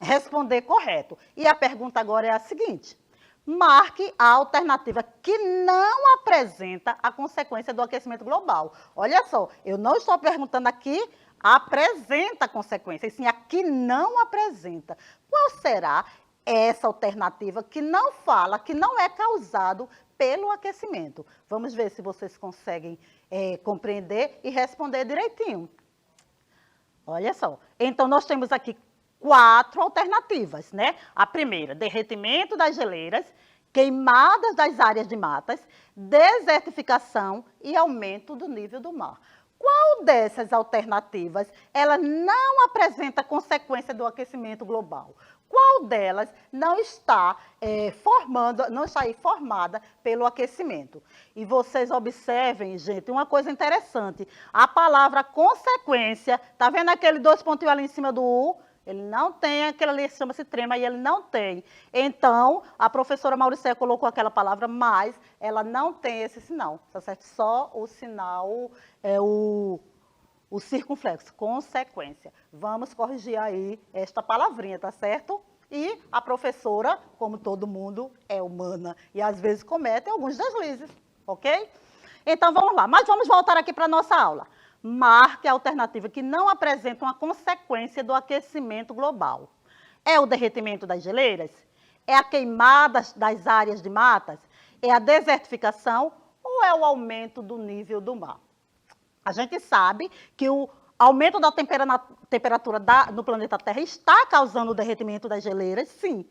responder correto. E a pergunta agora é a seguinte: marque a alternativa que não apresenta a consequência do aquecimento global. Olha só, eu não estou perguntando aqui apresenta consequência, e sim a que não apresenta. Qual será essa alternativa que não fala, que não é causado pelo aquecimento? Vamos ver se vocês conseguem compreender e responder direitinho. Olha só, então nós temos aqui 4 alternativas, né? A primeira, derretimento das geleiras, queimadas das áreas de matas, desertificação e aumento do nível do mar. Qual dessas alternativas ela não apresenta consequência do aquecimento global? Qual delas não está formada pelo aquecimento? E vocês observem, gente, uma coisa interessante. A palavra consequência, tá vendo aquele 2 pontinhos ali em cima do U? Ele não tem, aquele ali chama-se trema e ele não tem. Então, a professora Mauricéia colocou aquela palavra, mas ela não tem esse sinal, tá certo? Só o sinal, o circunflexo, consequência. Vamos corrigir aí esta palavrinha, tá certo? E a professora, como todo mundo, é humana e às vezes comete alguns deslizes, ok? Então vamos lá, mas vamos voltar aqui para a nossa aula. Marque a alternativa que não apresenta uma consequência do aquecimento global. É o derretimento das geleiras? É a queimada das áreas de matas? É a desertificação ou é o aumento do nível do mar? A gente sabe que o aumento da temperatura no planeta Terra está causando o derretimento das geleiras, sim.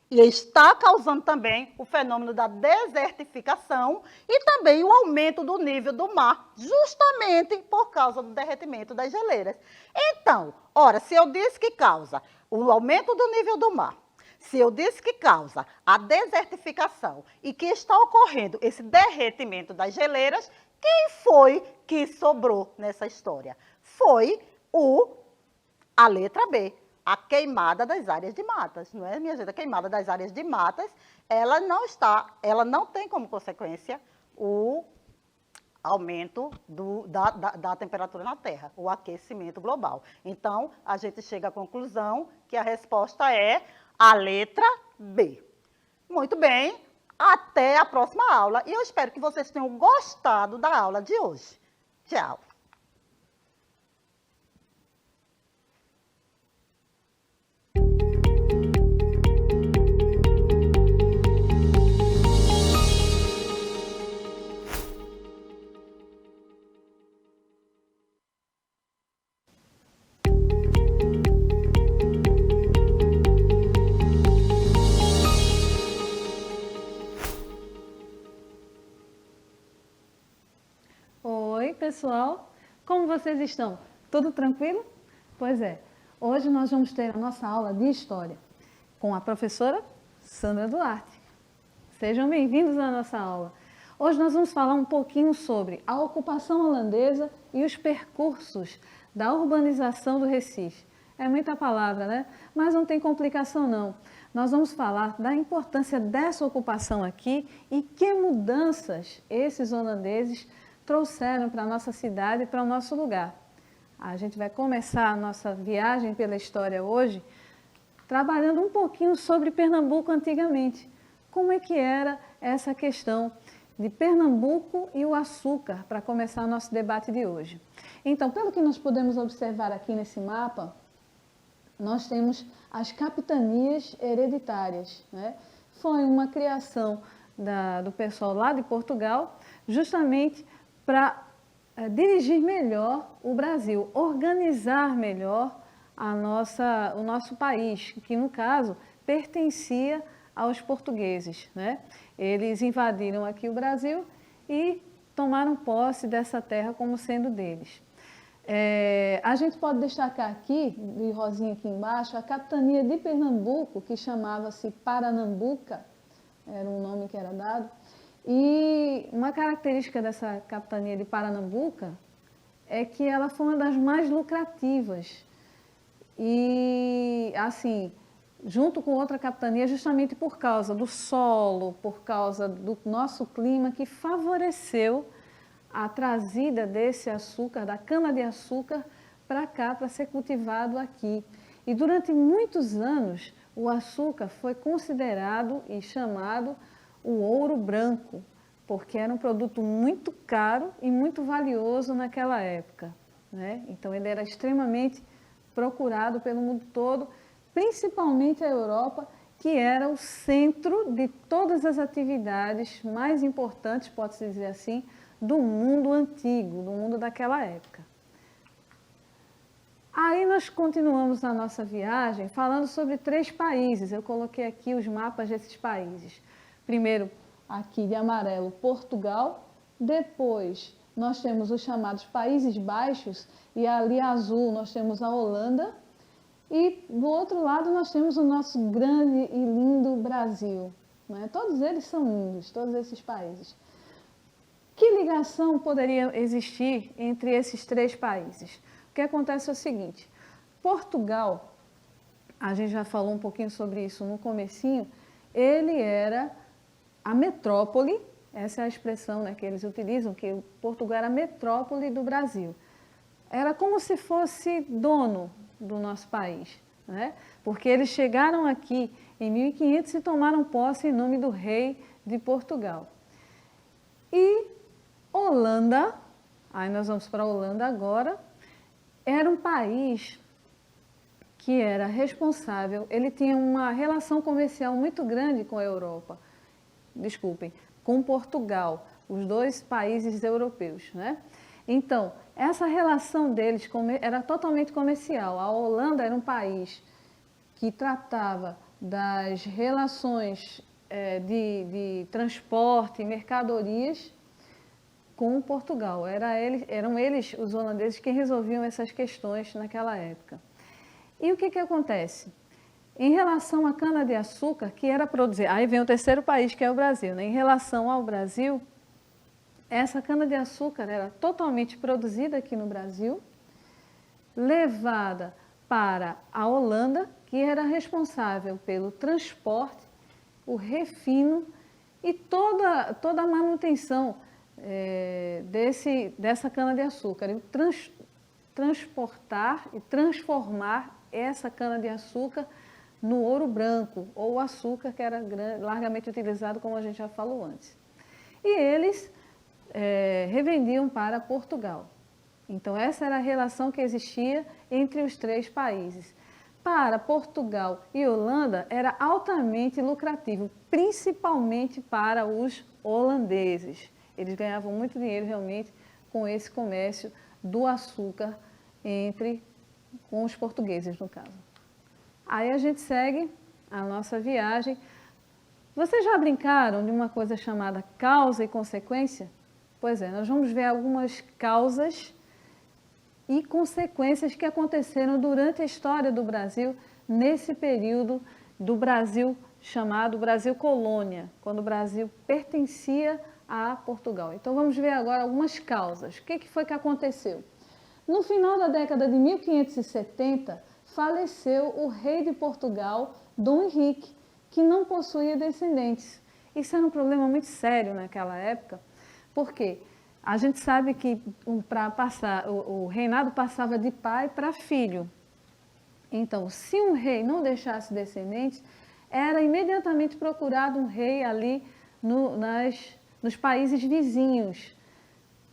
E está causando também o fenômeno da desertificação e também o aumento do nível do mar, justamente por causa do derretimento das geleiras. Então, ora, se eu disse que causa o aumento do nível do mar, se eu disse que causa a desertificação e que está ocorrendo esse derretimento das geleiras, quem foi que sobrou nessa história? Foi a letra B. A queimada das áreas de matas, não é, minha gente? A queimada das áreas de matas, ela não tem como consequência o aumento da temperatura na Terra, o aquecimento global. Então, a gente chega à conclusão que a resposta é a letra B. Muito bem, até a próxima aula. E eu espero que vocês tenham gostado da aula de hoje. Tchau. Oi, pessoal! Como vocês estão? Tudo tranquilo? Pois é, hoje nós vamos ter a nossa aula de História com a professora Sandra Duarte. Sejam bem-vindos à nossa aula. Hoje nós vamos falar um pouquinho sobre a ocupação holandesa e os percursos da urbanização do Recife. É muita palavra, né? Mas não tem complicação não. Nós vamos falar da importância dessa ocupação aqui e que mudanças esses holandeses trouxeram para a nossa cidade e para o nosso lugar. A gente vai começar a nossa viagem pela história hoje trabalhando um pouquinho sobre Pernambuco antigamente. Como é que era essa questão de Pernambuco e o açúcar, para começar o nosso debate de hoje. Então, pelo que nós podemos observar aqui nesse mapa, nós temos as capitanias hereditárias, né? Foi uma criação do pessoal lá de Portugal, justamente para dirigir melhor o Brasil, organizar melhor o nosso país, que no caso pertencia aos portugueses, né? Eles invadiram aqui o Brasil e tomaram posse dessa terra como sendo deles. A gente pode destacar aqui, de rosinha aqui embaixo, a capitania de Pernambuco, que chamava-se Paranambuca, era um nome que era dado. E uma característica dessa capitania de Paranambuca é que ela foi uma das mais lucrativas. E, assim, junto com outra capitania, justamente por causa do solo, por causa do nosso clima, que favoreceu a trazida desse açúcar, da cana-de-açúcar, para cá, para ser cultivado aqui. E durante muitos anos, o açúcar foi considerado e chamado o ouro branco, porque era um produto muito caro e muito valioso naquela época, né? Então, ele era extremamente procurado pelo mundo todo, principalmente a Europa, que era o centro de todas as atividades mais importantes, pode-se dizer assim, do mundo antigo, do mundo daquela época. Aí nós continuamos na nossa viagem falando sobre 3 países. Eu coloquei aqui os mapas desses países. Primeiro, aqui de amarelo, Portugal. Depois, nós temos os chamados Países Baixos. E ali azul, nós temos a Holanda. E do outro lado nós temos o nosso grande e lindo Brasil. Né? Todos eles são lindos, todos esses países. Que ligação poderia existir entre esses três países? O que acontece é o seguinte, Portugal, a gente já falou um pouquinho sobre isso no comecinho, ele era a metrópole, essa é a expressão, né, que eles utilizam, que Portugal era a metrópole do Brasil. Era como se fosse dono do nosso país, né? Porque eles chegaram aqui em 1500 e tomaram posse em nome do rei de Portugal. E Holanda, aí nós vamos para a Holanda agora, era um país que era responsável, ele tinha uma relação comercial muito grande com a Europa, com Portugal, os dois países europeus, né? Então, essa relação deles era totalmente comercial. A Holanda era um país que tratava das relações de transporte e mercadorias com Portugal. Eram eles, os holandeses, que resolviam essas questões naquela época. E o que acontece? Em relação à cana-de-açúcar, que era produzida, aí vem o terceiro país, que é o Brasil, né? Em relação ao Brasil, essa cana-de-açúcar era totalmente produzida aqui no Brasil, levada para a Holanda, que era responsável pelo transporte, o refino e toda a manutenção dessa cana-de-açúcar. E transportar e transformar essa cana-de-açúcar no ouro branco, ou açúcar, que era largamente utilizado, como a gente já falou antes. E eles revendiam para Portugal. Então, essa era a relação que existia entre os três países. Para Portugal e Holanda, era altamente lucrativo, principalmente para os holandeses. Eles ganhavam muito dinheiro, realmente, com esse comércio do açúcar com os portugueses, no caso. Aí a gente segue a nossa viagem. Vocês já brincaram de uma coisa chamada causa e consequência? Pois é, nós vamos ver algumas causas e consequências que aconteceram durante a história do Brasil, nesse período do Brasil chamado Brasil Colônia, quando o Brasil pertencia a Portugal. Então vamos ver agora algumas causas. O que foi que aconteceu? No final da década de 1570, faleceu o rei de Portugal, Dom Henrique, que não possuía descendentes. Isso era um problema muito sério naquela época, porque a gente sabe que o reinado passava de pai para filho. Então, se um rei não deixasse descendentes, era imediatamente procurado um rei ali nos países vizinhos.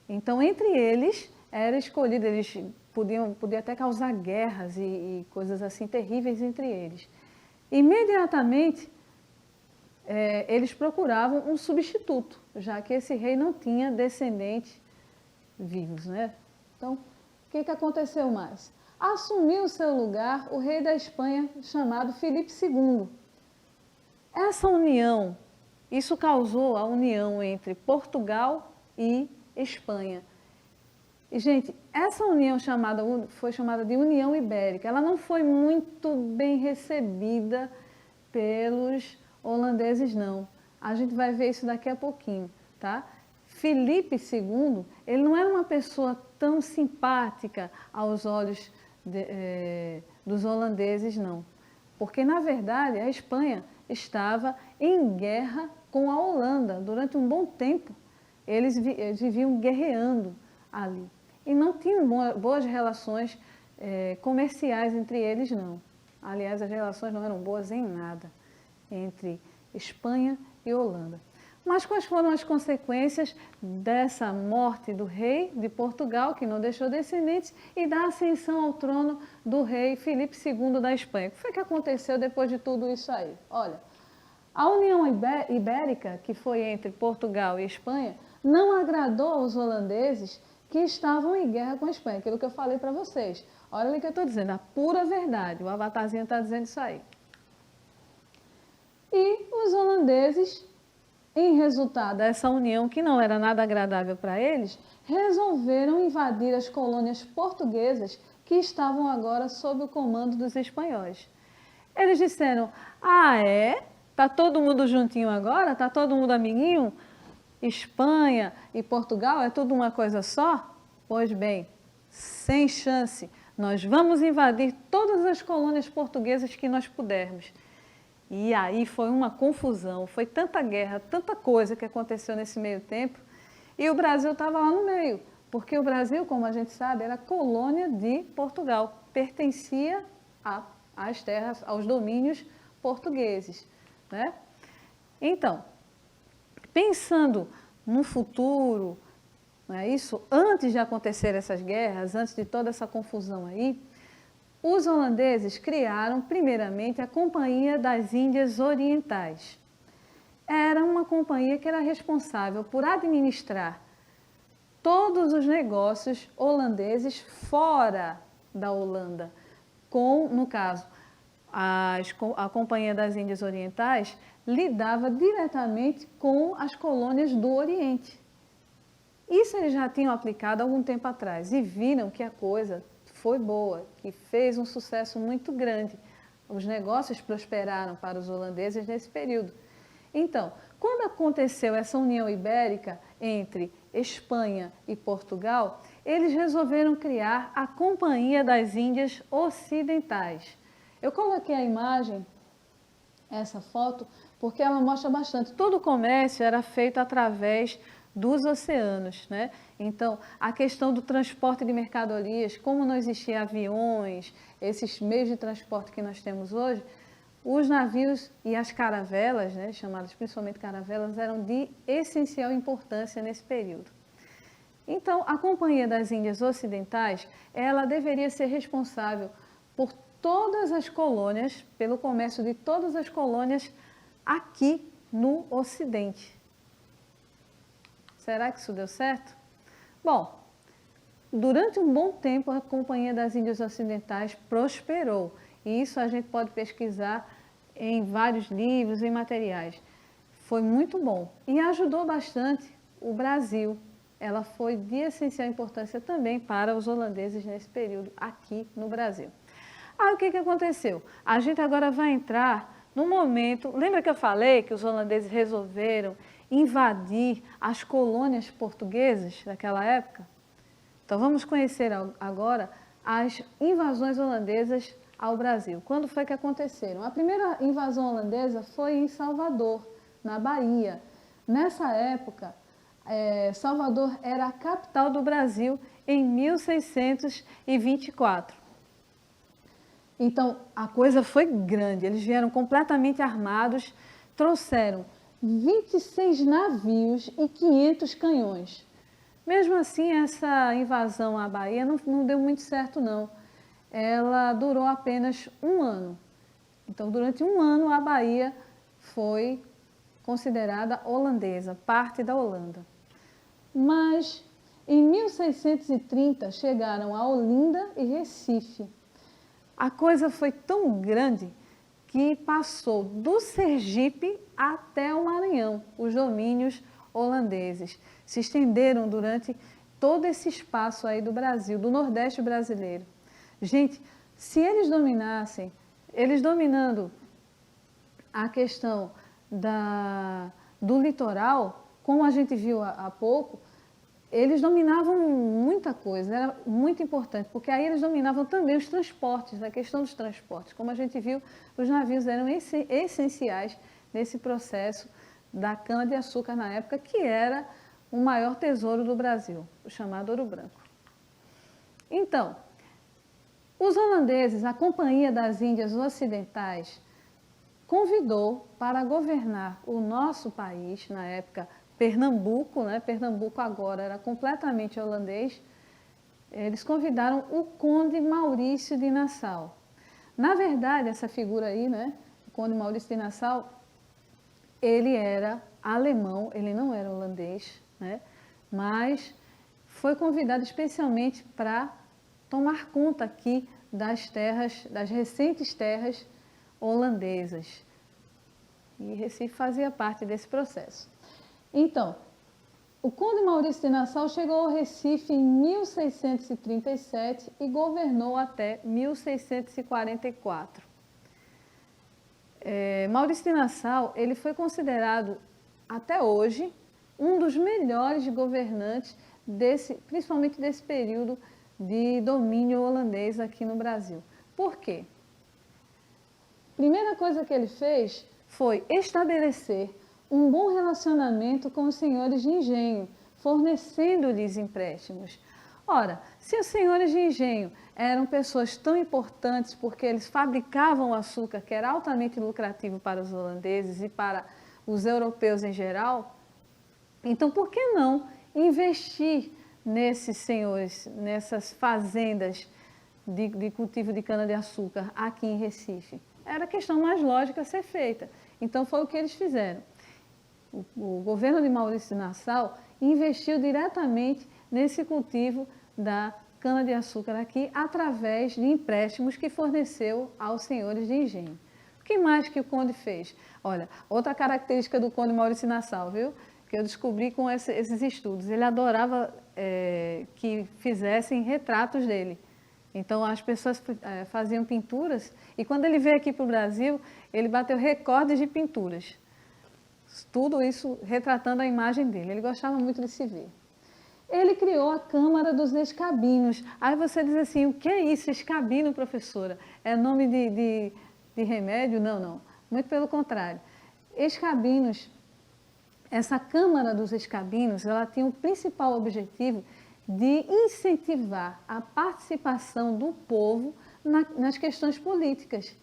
Então, entre eles, era escolhido, eles podiam até causar guerras e coisas assim terríveis entre eles. Imediatamente, eles procuravam um substituto, já que esse rei não tinha descendentes vivos, né? Então, o que aconteceu mais? Assumiu o seu lugar o rei da Espanha, chamado Filipe II. Essa união, isso causou a união entre Portugal e Espanha. E, gente, essa união foi chamada de União Ibérica. Ela não foi muito bem recebida pelos holandeses, não. A gente vai ver isso daqui a pouquinho, tá? Filipe II, ele não era uma pessoa tão simpática aos olhos dos holandeses, não. Porque, na verdade, a Espanha estava em guerra com a Holanda. Durante um bom tempo, eles viviam guerreando ali. E não tinham boas relações comerciais entre eles, não. Aliás, as relações não eram boas em nada entre Espanha e Holanda. Mas quais foram as consequências dessa morte do rei de Portugal, que não deixou descendentes, e da ascensão ao trono do rei Filipe II da Espanha? O que foi que aconteceu depois de tudo isso aí? Olha, a União Ibérica, que foi entre Portugal e Espanha, não agradou aos holandeses que estavam em guerra com a Espanha, aquilo que eu falei para vocês. Olha o que eu estou dizendo, a pura verdade, o avatarzinho está dizendo isso aí. E os holandeses, em resultado dessa união, que não era nada agradável para eles, resolveram invadir as colônias portuguesas que estavam agora sob o comando dos espanhóis. Eles disseram: ah, é? Está todo mundo juntinho agora? Está todo mundo amiguinho? Espanha e Portugal é tudo uma coisa só? Pois bem, sem chance. Nós vamos invadir todas as colônias portuguesas que nós pudermos. E aí foi uma confusão, foi tanta guerra, tanta coisa que aconteceu nesse meio tempo. E o Brasil estava lá no meio, porque o Brasil, como a gente sabe, era colônia de Portugal, pertencia às terras, aos domínios portugueses, né? Então, pensando no futuro, não é isso? Antes de acontecer essas guerras, antes de toda essa confusão aí, os holandeses criaram primeiramente a Companhia das Índias Orientais. Era uma companhia que era responsável por administrar todos os negócios holandeses fora da Holanda, no caso, a Companhia das Índias Orientais lidava diretamente com as colônias do Oriente. Isso eles já tinham aplicado há algum tempo atrás e viram que a coisa foi boa, que fez um sucesso muito grande. Os negócios prosperaram para os holandeses nesse período. Então, quando aconteceu essa união ibérica entre Espanha e Portugal, eles resolveram criar a Companhia das Índias Ocidentais. Eu coloquei a imagem, essa foto, porque ela mostra bastante. Todo o comércio era feito através dos oceanos, né? Então, a questão do transporte de mercadorias, como não existiam aviões, esses meios de transporte que nós temos hoje, os navios e as caravelas, né, chamadas principalmente caravelas, eram de essencial importância nesse período. Então, a Companhia das Índias Ocidentais, ela deveria ser responsável por todas as colônias, pelo comércio de todas as colônias aqui no Ocidente. Será que isso deu certo? Bom, durante um bom tempo a Companhia das Índias Ocidentais prosperou. E isso a gente pode pesquisar em vários livros e materiais. Foi muito bom e ajudou bastante o Brasil. Ela foi de essencial importância também para os holandeses nesse período aqui no Brasil. Aí o que aconteceu? A gente agora vai entrar no momento... Lembra que eu falei que os holandeses resolveram invadir as colônias portuguesas daquela época? Então vamos conhecer agora as invasões holandesas ao Brasil. Quando foi que aconteceram? A primeira invasão holandesa foi em Salvador, na Bahia. Nessa época, Salvador era a capital do Brasil em 1624. Então, a coisa foi grande. Eles vieram completamente armados, trouxeram 26 navios e 500 canhões. Mesmo assim, essa invasão à Bahia não deu muito certo, não. Ela durou apenas um ano. Então, durante um ano, a Bahia foi considerada holandesa, parte da Holanda. Mas, em 1630, chegaram a Olinda e Recife. A coisa foi tão grande que passou do Sergipe até o Maranhão, os domínios holandeses. Se estenderam durante todo esse espaço aí do Brasil, do Nordeste brasileiro. Gente, se eles dominassem, eles dominando a questão do litoral, como a gente viu há pouco, eles dominavam muita coisa, era muito importante, porque aí eles dominavam também os transportes, a questão dos transportes. Como a gente viu, os navios eram essenciais nesse processo da cana-de-açúcar na época, que era o maior tesouro do Brasil, o chamado ouro branco. Então, os holandeses, a Companhia das Índias Ocidentais, convidou para governar o nosso país, na época, Pernambuco, né? Pernambuco agora era completamente holandês. Eles convidaram o Conde Maurício de Nassau. Na verdade, essa figura aí, né? O Conde Maurício de Nassau, ele era alemão, ele não era holandês, né? Mas foi convidado especialmente para tomar conta aqui das terras, das recentes terras holandesas. E Recife fazia parte desse processo. Então, O Conde Maurício de Nassau chegou ao Recife em 1637 e governou até 1644. Maurício de Nassau, ele foi considerado, até hoje, um dos melhores governantes, principalmente desse período de domínio holandês aqui no Brasil. Por quê? Primeira coisa que ele fez foi estabelecer um bom relacionamento com os senhores de engenho, fornecendo-lhes empréstimos. Ora, se os senhores de engenho eram pessoas tão importantes porque eles fabricavam açúcar, que era altamente lucrativo para os holandeses e para os europeus em geral, então por que não investir nesses senhores, nessas fazendas de cultivo de cana-de-açúcar aqui em Recife? Era a questão mais lógica a ser feita. Então foi o que eles fizeram. O governo de Maurício de Nassau investiu diretamente nesse cultivo da cana-de-açúcar aqui, através de empréstimos que forneceu aos senhores de engenho. O que mais que o conde fez? Olha, outra característica do conde Maurício de Nassau, viu? Que eu descobri com esses estudos. Ele adorava que fizessem retratos dele. Então, as pessoas faziam pinturas e quando ele veio aqui para o Brasil, ele bateu recordes de pinturas. Tudo isso retratando a imagem dele. Ele gostava muito de se ver. Ele criou a Câmara dos Escabinos. Aí você diz assim, o que é isso, escabino, professora? É nome de remédio? Não, não. Muito pelo contrário. Escabinos, essa Câmara dos Escabinos, ela tinha o principal objetivo de incentivar a participação do povo nas questões políticas.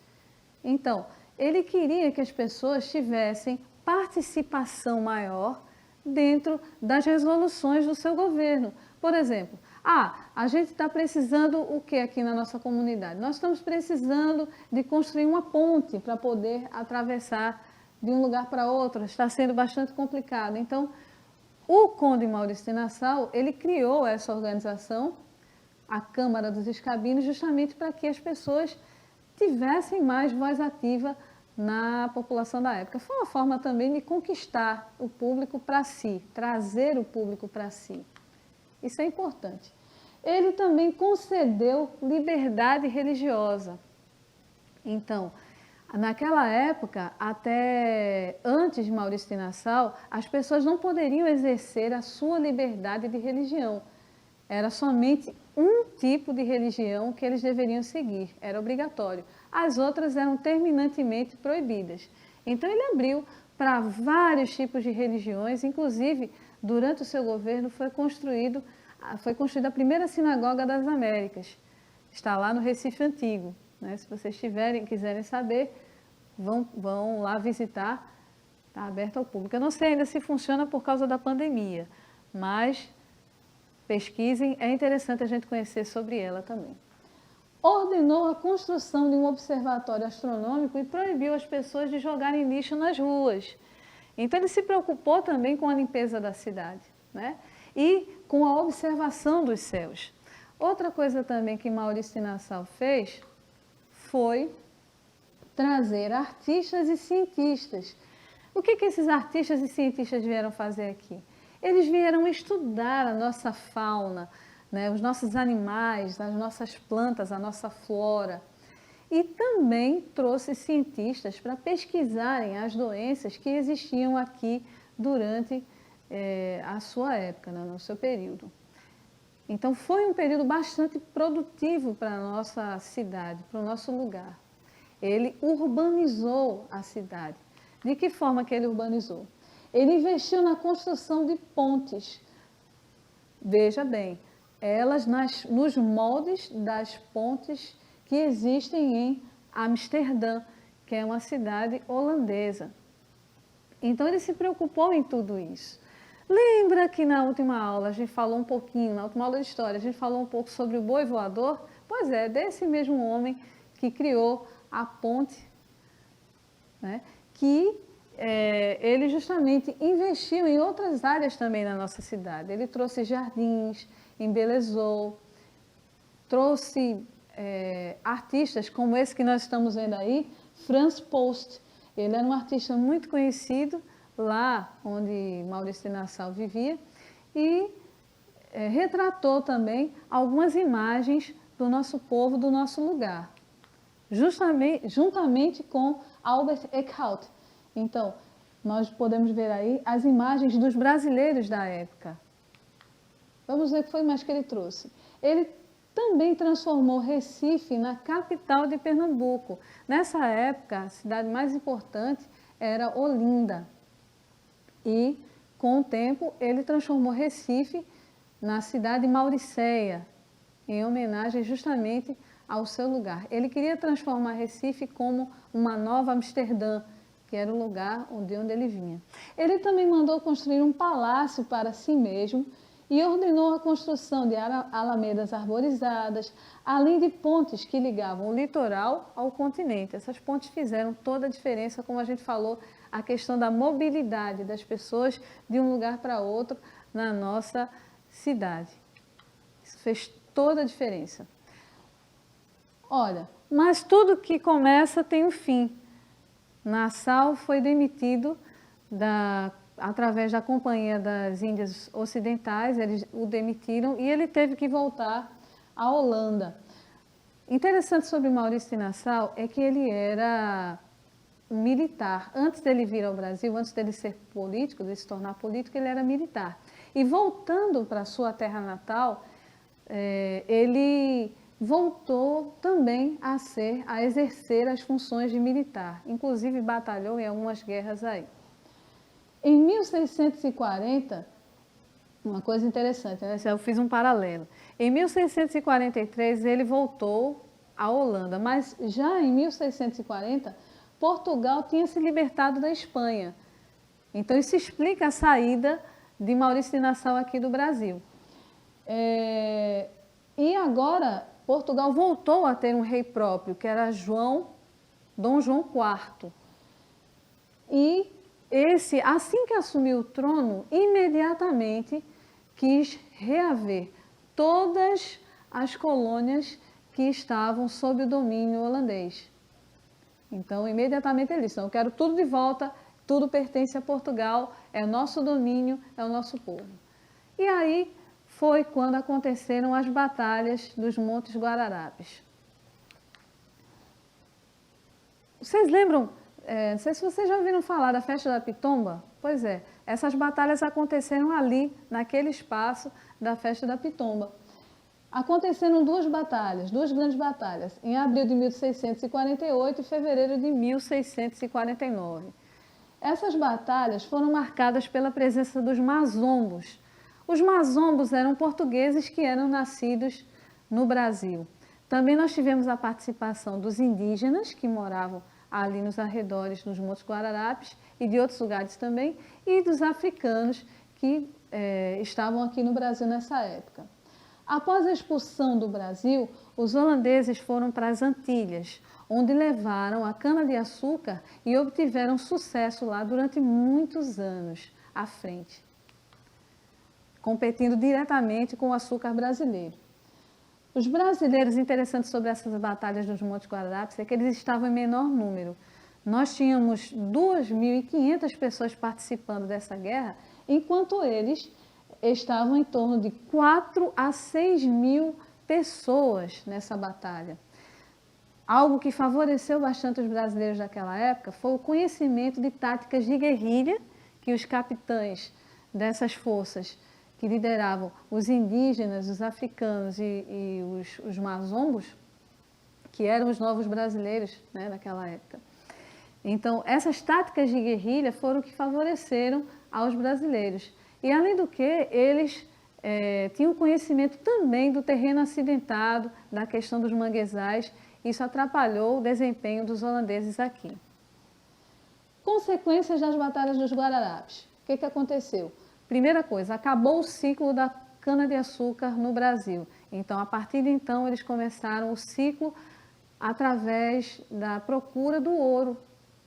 Então, ele queria que as pessoas tivessem participação maior dentro das resoluções do seu governo. Por exemplo, a gente está precisando o que aqui na nossa comunidade? Nós estamos precisando de construir uma ponte para poder atravessar de um lugar para outro. Está sendo bastante complicado. Então, o conde Maurício de Nassau, ele criou essa organização, a Câmara dos Escabinos, justamente para que as pessoas tivessem mais voz ativa na população da época. Foi uma forma também de conquistar o público para si, trazer o público para si. Isso é importante. Ele também concedeu liberdade religiosa. Então, naquela época, até antes de Maurício de Nassau, as pessoas não poderiam exercer a sua liberdade de religião. Era somente um tipo de religião que eles deveriam seguir, era obrigatório. As outras eram terminantemente proibidas. Então ele abriu para vários tipos de religiões, inclusive durante o seu governo foi construída a primeira sinagoga das Américas. Está lá no Recife Antigo. Né? Se vocês quiserem saber, vão lá visitar, está aberto ao público. Eu não sei ainda se funciona por causa da pandemia, mas pesquisem, é interessante a gente conhecer sobre ela também. Ordenou a construção de um observatório astronômico e proibiu as pessoas de jogarem lixo nas ruas. Então ele se preocupou também com a limpeza da cidade, né? E com a observação dos céus. Outra coisa também que Maurício de Nassau fez foi trazer artistas e cientistas. O que esses artistas e cientistas vieram fazer aqui? Eles vieram estudar a nossa fauna, né, os nossos animais, as nossas plantas, a nossa flora. E também trouxe cientistas para pesquisarem as doenças que existiam aqui durante a sua época, né, no seu período. Então foi um período bastante produtivo para a nossa cidade, para o nosso lugar. Ele urbanizou a cidade. De que forma que ele urbanizou? Ele investiu na construção de pontes. Veja bem, elas nos moldes das pontes que existem em Amsterdã, que é uma cidade holandesa. Então ele se preocupou em tudo isso. Lembra que na última aula a gente falou um pouquinho, na última aula de história, a gente falou um pouco sobre o boi voador? Pois é, desse mesmo homem que criou a ponte, né, que ele justamente investiu em outras áreas também na nossa cidade. Ele trouxe jardins, embelezou, trouxe artistas como esse que nós estamos vendo aí, Franz Post. Ele era um artista muito conhecido lá onde Maurício de Nassau vivia e retratou também algumas imagens do nosso povo, do nosso lugar, juntamente com Albert Eckhout. Então, nós podemos ver aí as imagens dos brasileiros da época. Vamos ver o que foi mais que ele trouxe. Ele também transformou Recife na capital de Pernambuco. Nessa época, a cidade mais importante era Olinda. E, com o tempo, ele transformou Recife na cidade de Mauricéia, em homenagem justamente ao seu lugar. Ele queria transformar Recife como uma nova Amsterdã, que era o lugar de onde ele vinha. Ele também mandou construir um palácio para si mesmo e ordenou a construção de alamedas arborizadas, além de pontes que ligavam o litoral ao continente. Essas pontes fizeram toda a diferença, como a gente falou, a questão da mobilidade das pessoas de um lugar para outro na nossa cidade. Isso fez toda a diferença. Olha, mas tudo que começa tem um fim. Nassau foi demitido através da Companhia das Índias Ocidentais, eles o demitiram e ele teve que voltar à Holanda. Interessante sobre Maurício de Nassau é que ele era um militar. Antes dele vir ao Brasil, antes dele ser político, de se tornar político, ele era militar. E voltando para a sua terra natal, ele voltou também a exercer as funções de militar. Inclusive batalhou em algumas guerras aí. Em 1640, uma coisa interessante, né? Eu fiz um paralelo. Em 1643 ele voltou à Holanda, mas já em 1640 Portugal tinha se libertado da Espanha. Então isso explica a saída de Maurício de Nassau aqui do Brasil. E agora Portugal voltou a ter um rei próprio, que era Dom João IV. E esse, assim que assumiu o trono, imediatamente quis reaver todas as colônias que estavam sob o domínio holandês. Então, imediatamente ele disse, eu quero tudo de volta, tudo pertence a Portugal, é o nosso domínio, é o nosso povo. E aí foi quando aconteceram as batalhas dos Montes Guararapes. Vocês lembram? Não sei se vocês já ouviram falar da festa da Pitomba. Pois é, essas batalhas aconteceram ali, naquele espaço da festa da Pitomba. Aconteceram duas grandes batalhas, em abril de 1648 e fevereiro de 1649. Essas batalhas foram marcadas pela presença dos mazombos. Os mazombos eram portugueses que eram nascidos no Brasil. Também nós tivemos a participação dos indígenas que moravam ali nos arredores dos Montes Guararapes e de outros lugares também, e dos africanos que estavam aqui no Brasil nessa época. Após a expulsão do Brasil, os holandeses foram para as Antilhas, onde levaram a cana-de-açúcar e obtiveram sucesso lá durante muitos anos à frente, competindo diretamente com o açúcar brasileiro. Os brasileiros, interessantes sobre essas batalhas dos Montes Guararapes, é que eles estavam em menor número. Nós tínhamos 2.500 pessoas participando dessa guerra, enquanto eles estavam em torno de 4 a 6 mil pessoas nessa batalha. Algo que favoreceu bastante os brasileiros daquela época foi o conhecimento de táticas de guerrilha que os capitães dessas forças que lideravam os indígenas, os africanos e os mazombos, que eram os novos brasileiros, né, naquela época. Então, essas táticas de guerrilha foram o que favoreceram aos brasileiros. E, além do que, eles tinham conhecimento também do terreno acidentado, da questão dos manguezais. Isso atrapalhou o desempenho dos holandeses aqui. Consequências das batalhas dos Guararapes. O que aconteceu? Primeira coisa, acabou o ciclo da cana-de-açúcar no Brasil. Então, a partir de então, eles começaram o ciclo através da procura do ouro.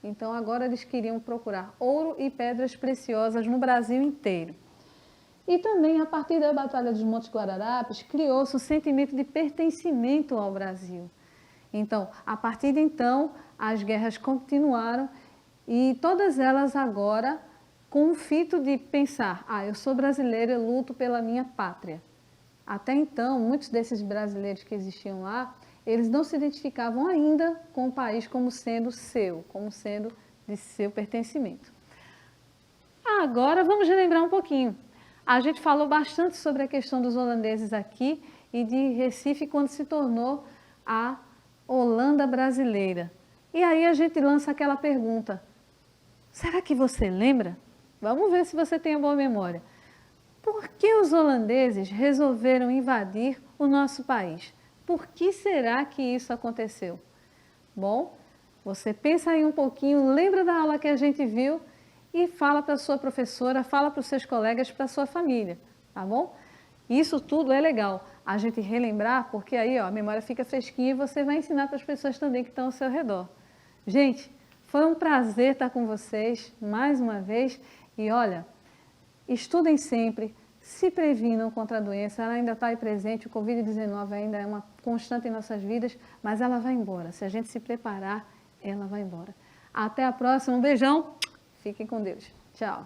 Então, agora eles queriam procurar ouro e pedras preciosas no Brasil inteiro. E também, a partir da Batalha dos Montes Guararapes, criou-se um sentimento de pertencimento ao Brasil. Então, a partir de então, as guerras continuaram e todas elas agora com o fito de pensar, eu sou brasileiro, eu luto pela minha pátria. Até então, muitos desses brasileiros que existiam lá, eles não se identificavam ainda com o país como sendo seu, como sendo de seu pertencimento. Agora vamos relembrar um pouquinho. A gente falou bastante sobre a questão dos holandeses aqui e de Recife quando se tornou a Holanda brasileira. E aí a gente lança aquela pergunta, será que você lembra? Vamos ver se você tem uma boa memória. Por que os holandeses resolveram invadir o nosso país? Por que será que isso aconteceu? Bom, você pensa aí um pouquinho, lembra da aula que a gente viu e fala para a sua professora, fala para os seus colegas, para a sua família, tá bom? Isso tudo é legal, a gente relembrar, porque aí a memória fica fresquinha e você vai ensinar para as pessoas também que estão ao seu redor. Gente, foi um prazer estar com vocês mais uma vez e olha, estudem sempre, se previnam contra a doença, ela ainda está aí presente, o Covid-19 ainda é uma constante em nossas vidas, mas ela vai embora. Se a gente se preparar, ela vai embora. Até a próxima, um beijão, fiquem com Deus. Tchau.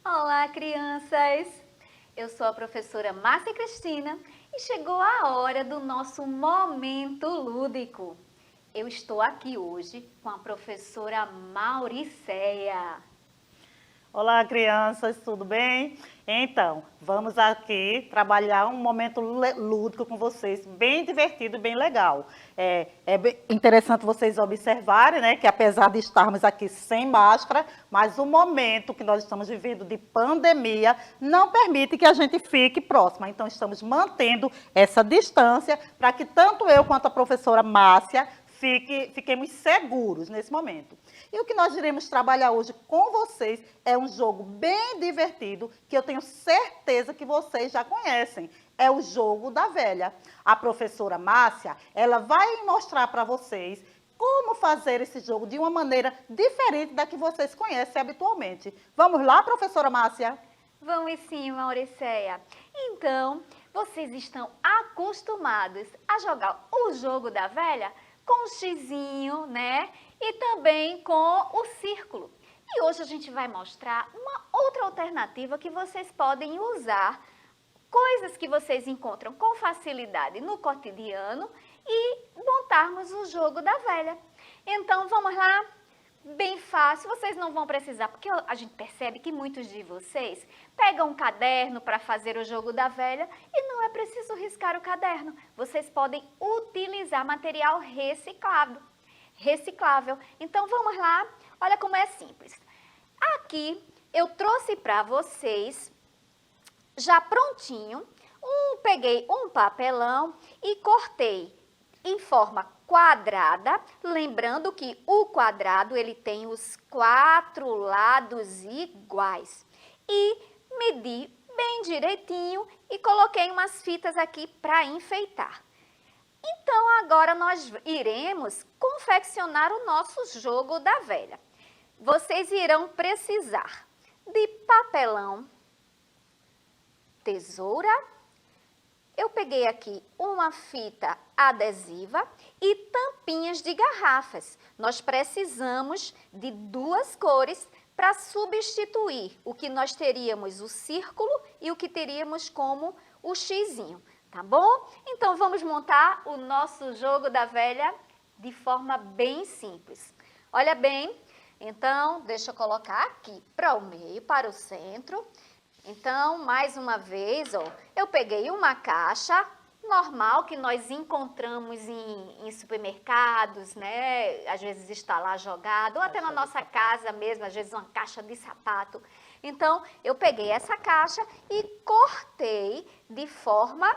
Olá, crianças! Eu sou a professora Márcia Cristina e chegou a hora do nosso momento lúdico. Eu estou aqui hoje com a professora Mauricéia. Olá, crianças, tudo bem? Então, vamos aqui trabalhar um momento lúdico com vocês, bem divertido e bem legal. É bem interessante vocês observarem, né, que apesar de estarmos aqui sem máscara, mas o momento que nós estamos vivendo de pandemia não permite que a gente fique próxima. Então, estamos mantendo essa distância para que tanto eu quanto a professora Márcia fiquemos seguros nesse momento. E o que nós iremos trabalhar hoje com vocês é um jogo bem divertido, que eu tenho certeza que vocês já conhecem. É o jogo da velha. A professora Márcia, ela vai mostrar para vocês como fazer esse jogo de uma maneira diferente da que vocês conhecem habitualmente. Vamos lá, professora Márcia? Vamos sim, Mauricéia. Então, vocês estão acostumados a jogar o jogo da velha com o xizinho, né? E também com o círculo. E hoje a gente vai mostrar uma outra alternativa que vocês podem usar, coisas que vocês encontram com facilidade no cotidiano e montarmos o jogo da velha. Então, vamos lá? Bem fácil, vocês não vão precisar, porque a gente percebe que muitos de vocês pegam um caderno para fazer o jogo da velha e não é preciso riscar o caderno. Vocês podem utilizar material reciclável. Então, vamos lá, olha como é simples. Aqui eu trouxe para vocês, já prontinho, peguei um papelão e cortei em forma quadrada, lembrando que o quadrado ele tem os 4 lados iguais. E medi bem direitinho e coloquei umas fitas aqui para enfeitar. Então, agora nós iremos confeccionar o nosso jogo da velha. Vocês irão precisar de papelão, tesoura. Eu peguei aqui uma fita adesiva e tampinhas de garrafas. Nós precisamos de 2 cores para substituir o que nós teríamos o círculo e o que teríamos como o xizinho, tá bom? Então, vamos montar o nosso jogo da velha de forma bem simples. Olha bem, então, deixa eu colocar aqui para o meio, para o centro. Então, mais uma vez, eu peguei uma caixa normal que nós encontramos em supermercados, né? Às vezes está lá jogado, ou até na nossa casa mesmo, às vezes uma caixa de sapato. Então, eu peguei essa caixa e cortei de forma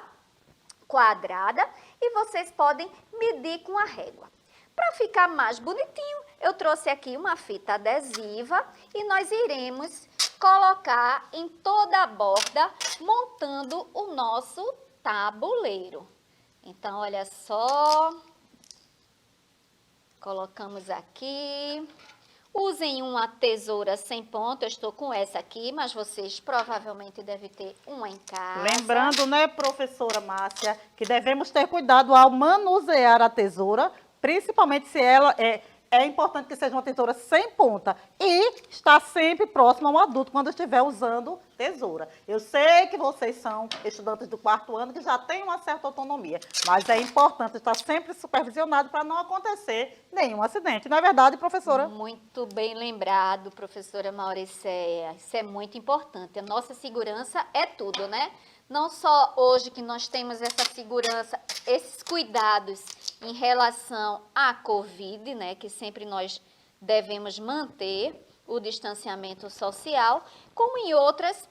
quadrada e vocês podem medir com a régua. Para ficar mais bonitinho, eu trouxe aqui uma fita adesiva e nós iremos colocar em toda a borda, montando o nosso tabuleiro. Então, olha só, colocamos aqui. Usem uma tesoura sem ponta, eu estou com essa aqui, mas vocês provavelmente devem ter uma em casa. Lembrando, né, professora Márcia, que devemos ter cuidado ao manusear a tesoura, principalmente se ela é importante que seja uma tesoura sem ponta e estar sempre próximo a um adulto quando estiver usando tesoura. Eu sei que vocês são estudantes do 4º ano que já têm uma certa autonomia, mas é importante estar sempre supervisionado para não acontecer nenhum acidente. Não é verdade, professora? Muito bem lembrado, professora Mauricéia. Isso é muito importante. A nossa segurança é tudo, né? Não só hoje que nós temos essa segurança, esses cuidados em relação à Covid, né, que sempre nós devemos manter o distanciamento social, como em outras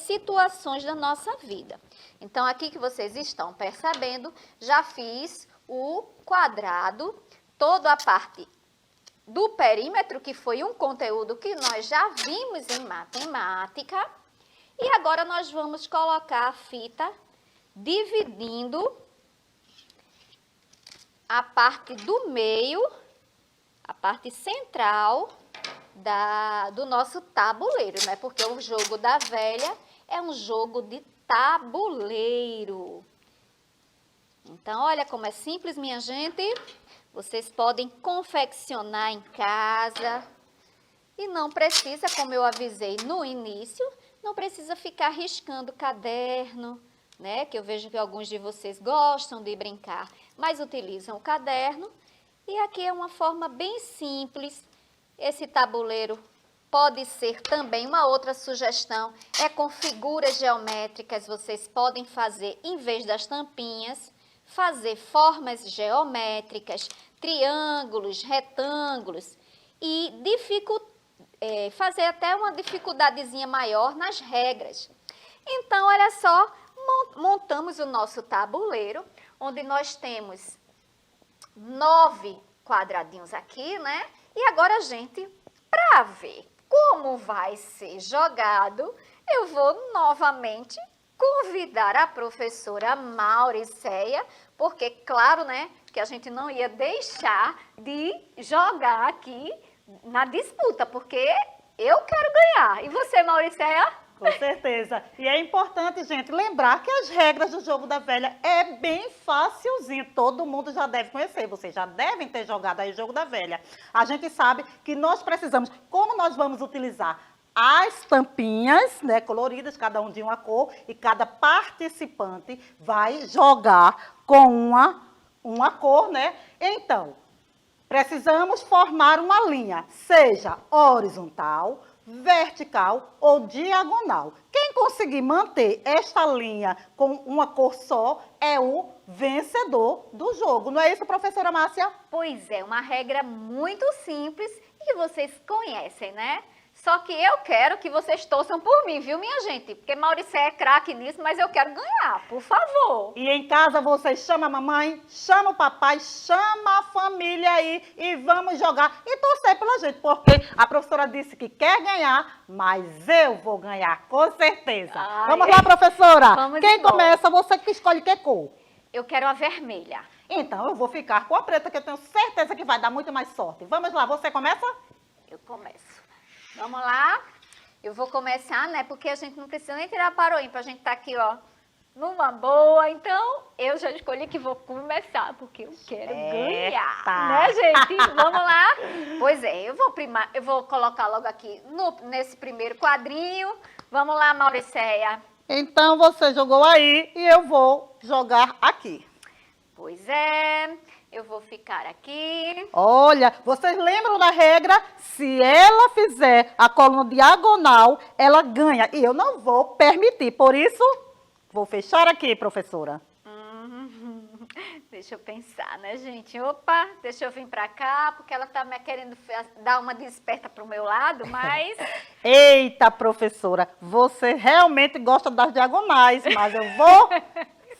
situações da nossa vida. Então, aqui que vocês estão percebendo, já fiz o quadrado, toda a parte do perímetro, que foi um conteúdo que nós já vimos em matemática. E agora nós vamos colocar a fita dividindo a parte do meio, a parte central do nosso tabuleiro, né? Porque o jogo da velha é um jogo de tabuleiro. Então, olha como é simples, minha gente. Vocês podem confeccionar em casa e não precisa, como eu avisei no início, não precisa ficar riscando caderno, né? Que eu vejo que alguns de vocês gostam de brincar, mas utilizam o caderno. E aqui é uma forma bem simples. Esse tabuleiro pode ser também uma outra sugestão, é com figuras geométricas. Vocês podem fazer, em vez das tampinhas, fazer formas geométricas, triângulos, retângulos e fazer até uma dificuldadezinha maior nas regras. Então, olha só, montamos o nosso tabuleiro, onde nós temos 9 quadradinhos aqui, né? E agora, gente, para ver como vai ser jogado, eu vou novamente convidar a professora Mauricéia, porque, claro, né, que a gente não ia deixar de jogar aqui na disputa, porque eu quero ganhar. E você, Mauricéia? Com certeza. E é importante, gente, lembrar que as regras do jogo da velha é bem facilzinho. Todo mundo já deve conhecer. Vocês já devem ter jogado aí o jogo da velha. A gente sabe que nós precisamos, como nós vamos utilizar as tampinhas, né, coloridas, cada um de uma cor, e cada participante vai jogar com uma cor, né? Então, precisamos formar uma linha, seja horizontal, vertical ou diagonal. Quem conseguir manter esta linha com uma cor só é o vencedor do jogo. Não é isso, professora Márcia? Pois é, uma regra muito simples e que vocês conhecem, né? Só que eu quero que vocês torçam por mim, viu, minha gente? Porque Mauricéia é craque nisso, mas eu quero ganhar, por favor. E em casa vocês chamam a mamãe, chamam o papai, chamam a família aí e vamos jogar e torcer pela gente, porque a professora disse que quer ganhar, mas eu vou ganhar, com certeza. Ai, vamos lá, professora? vamos Quem embora. começa, você que escolhe que cor. Eu quero a vermelha. Então, eu vou ficar com a preta, que eu tenho certeza que vai dar muito mais sorte. Vamos lá, você começa? Eu começo. Vamos lá? Eu vou começar, né? Porque a gente não precisa nem tirar para ímpar, a gente tá aqui, ó, numa boa. Então, eu já escolhi que vou começar, porque eu quero ganhar, né, gente? Vamos lá? Pois é, eu vou colocar logo aqui nesse primeiro quadrinho. Vamos lá, Mauricéia. Então, você jogou aí e eu vou jogar aqui. Pois é, eu vou ficar aqui. Olha, vocês lembram da regra? Se ela fizer a coluna diagonal, ela ganha. E eu não vou permitir, por isso, vou fechar aqui, professora. Deixa eu pensar, né, gente? Opa, deixa eu vir pra cá, porque ela tá me querendo dar uma desperta pro meu lado, mas... Eita, professora, você realmente gosta das diagonais, mas eu vou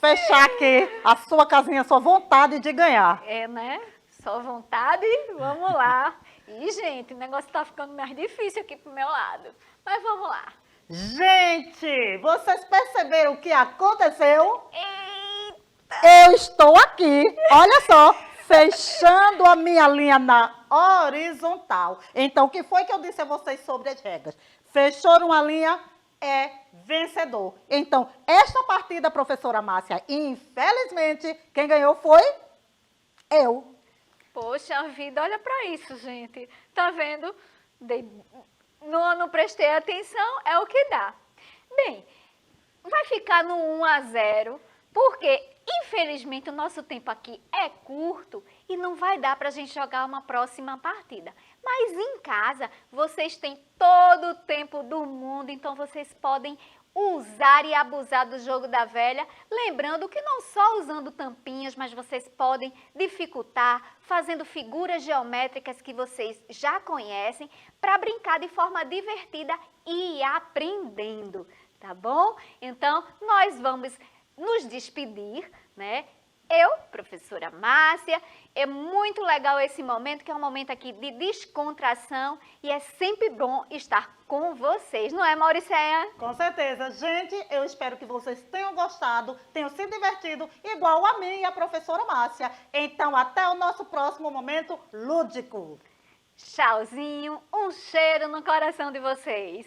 fechar aqui a sua casinha, a sua vontade de ganhar. É, né? Só vontade, vamos lá. E, gente, o negócio tá ficando mais difícil aqui pro meu lado. Mas vamos lá. Gente, vocês perceberam o que aconteceu? Eita! Eu estou aqui, olha só, fechando a minha linha na horizontal. Então, o que foi que eu disse a vocês sobre as regras? Fechou uma linha é vencedor. Então, esta partida, professora Márcia, infelizmente, quem ganhou foi eu. Poxa vida, olha para isso, gente. Tá vendo? Não prestei atenção, é o que dá. Bem, vai ficar no 1-0, porque infelizmente o nosso tempo aqui é curto e não vai dar para a gente jogar uma próxima partida. Mas em casa vocês têm todo o tempo do mundo, então vocês podem usar e abusar do jogo da velha, lembrando que não só usando tampinhas, mas vocês podem dificultar, fazendo figuras geométricas que vocês já conhecem, para brincar de forma divertida e aprendendo, tá bom? Então, nós vamos nos despedir, né? Eu, professora Márcia, é muito legal esse momento, que é um momento aqui de descontração e é sempre bom estar com vocês, não é, Mauricéia? Com certeza. Gente, eu espero que vocês tenham gostado, tenham se divertido, igual a mim e a professora Márcia. Então, até o nosso próximo momento lúdico. Tchauzinho, um cheiro no coração de vocês.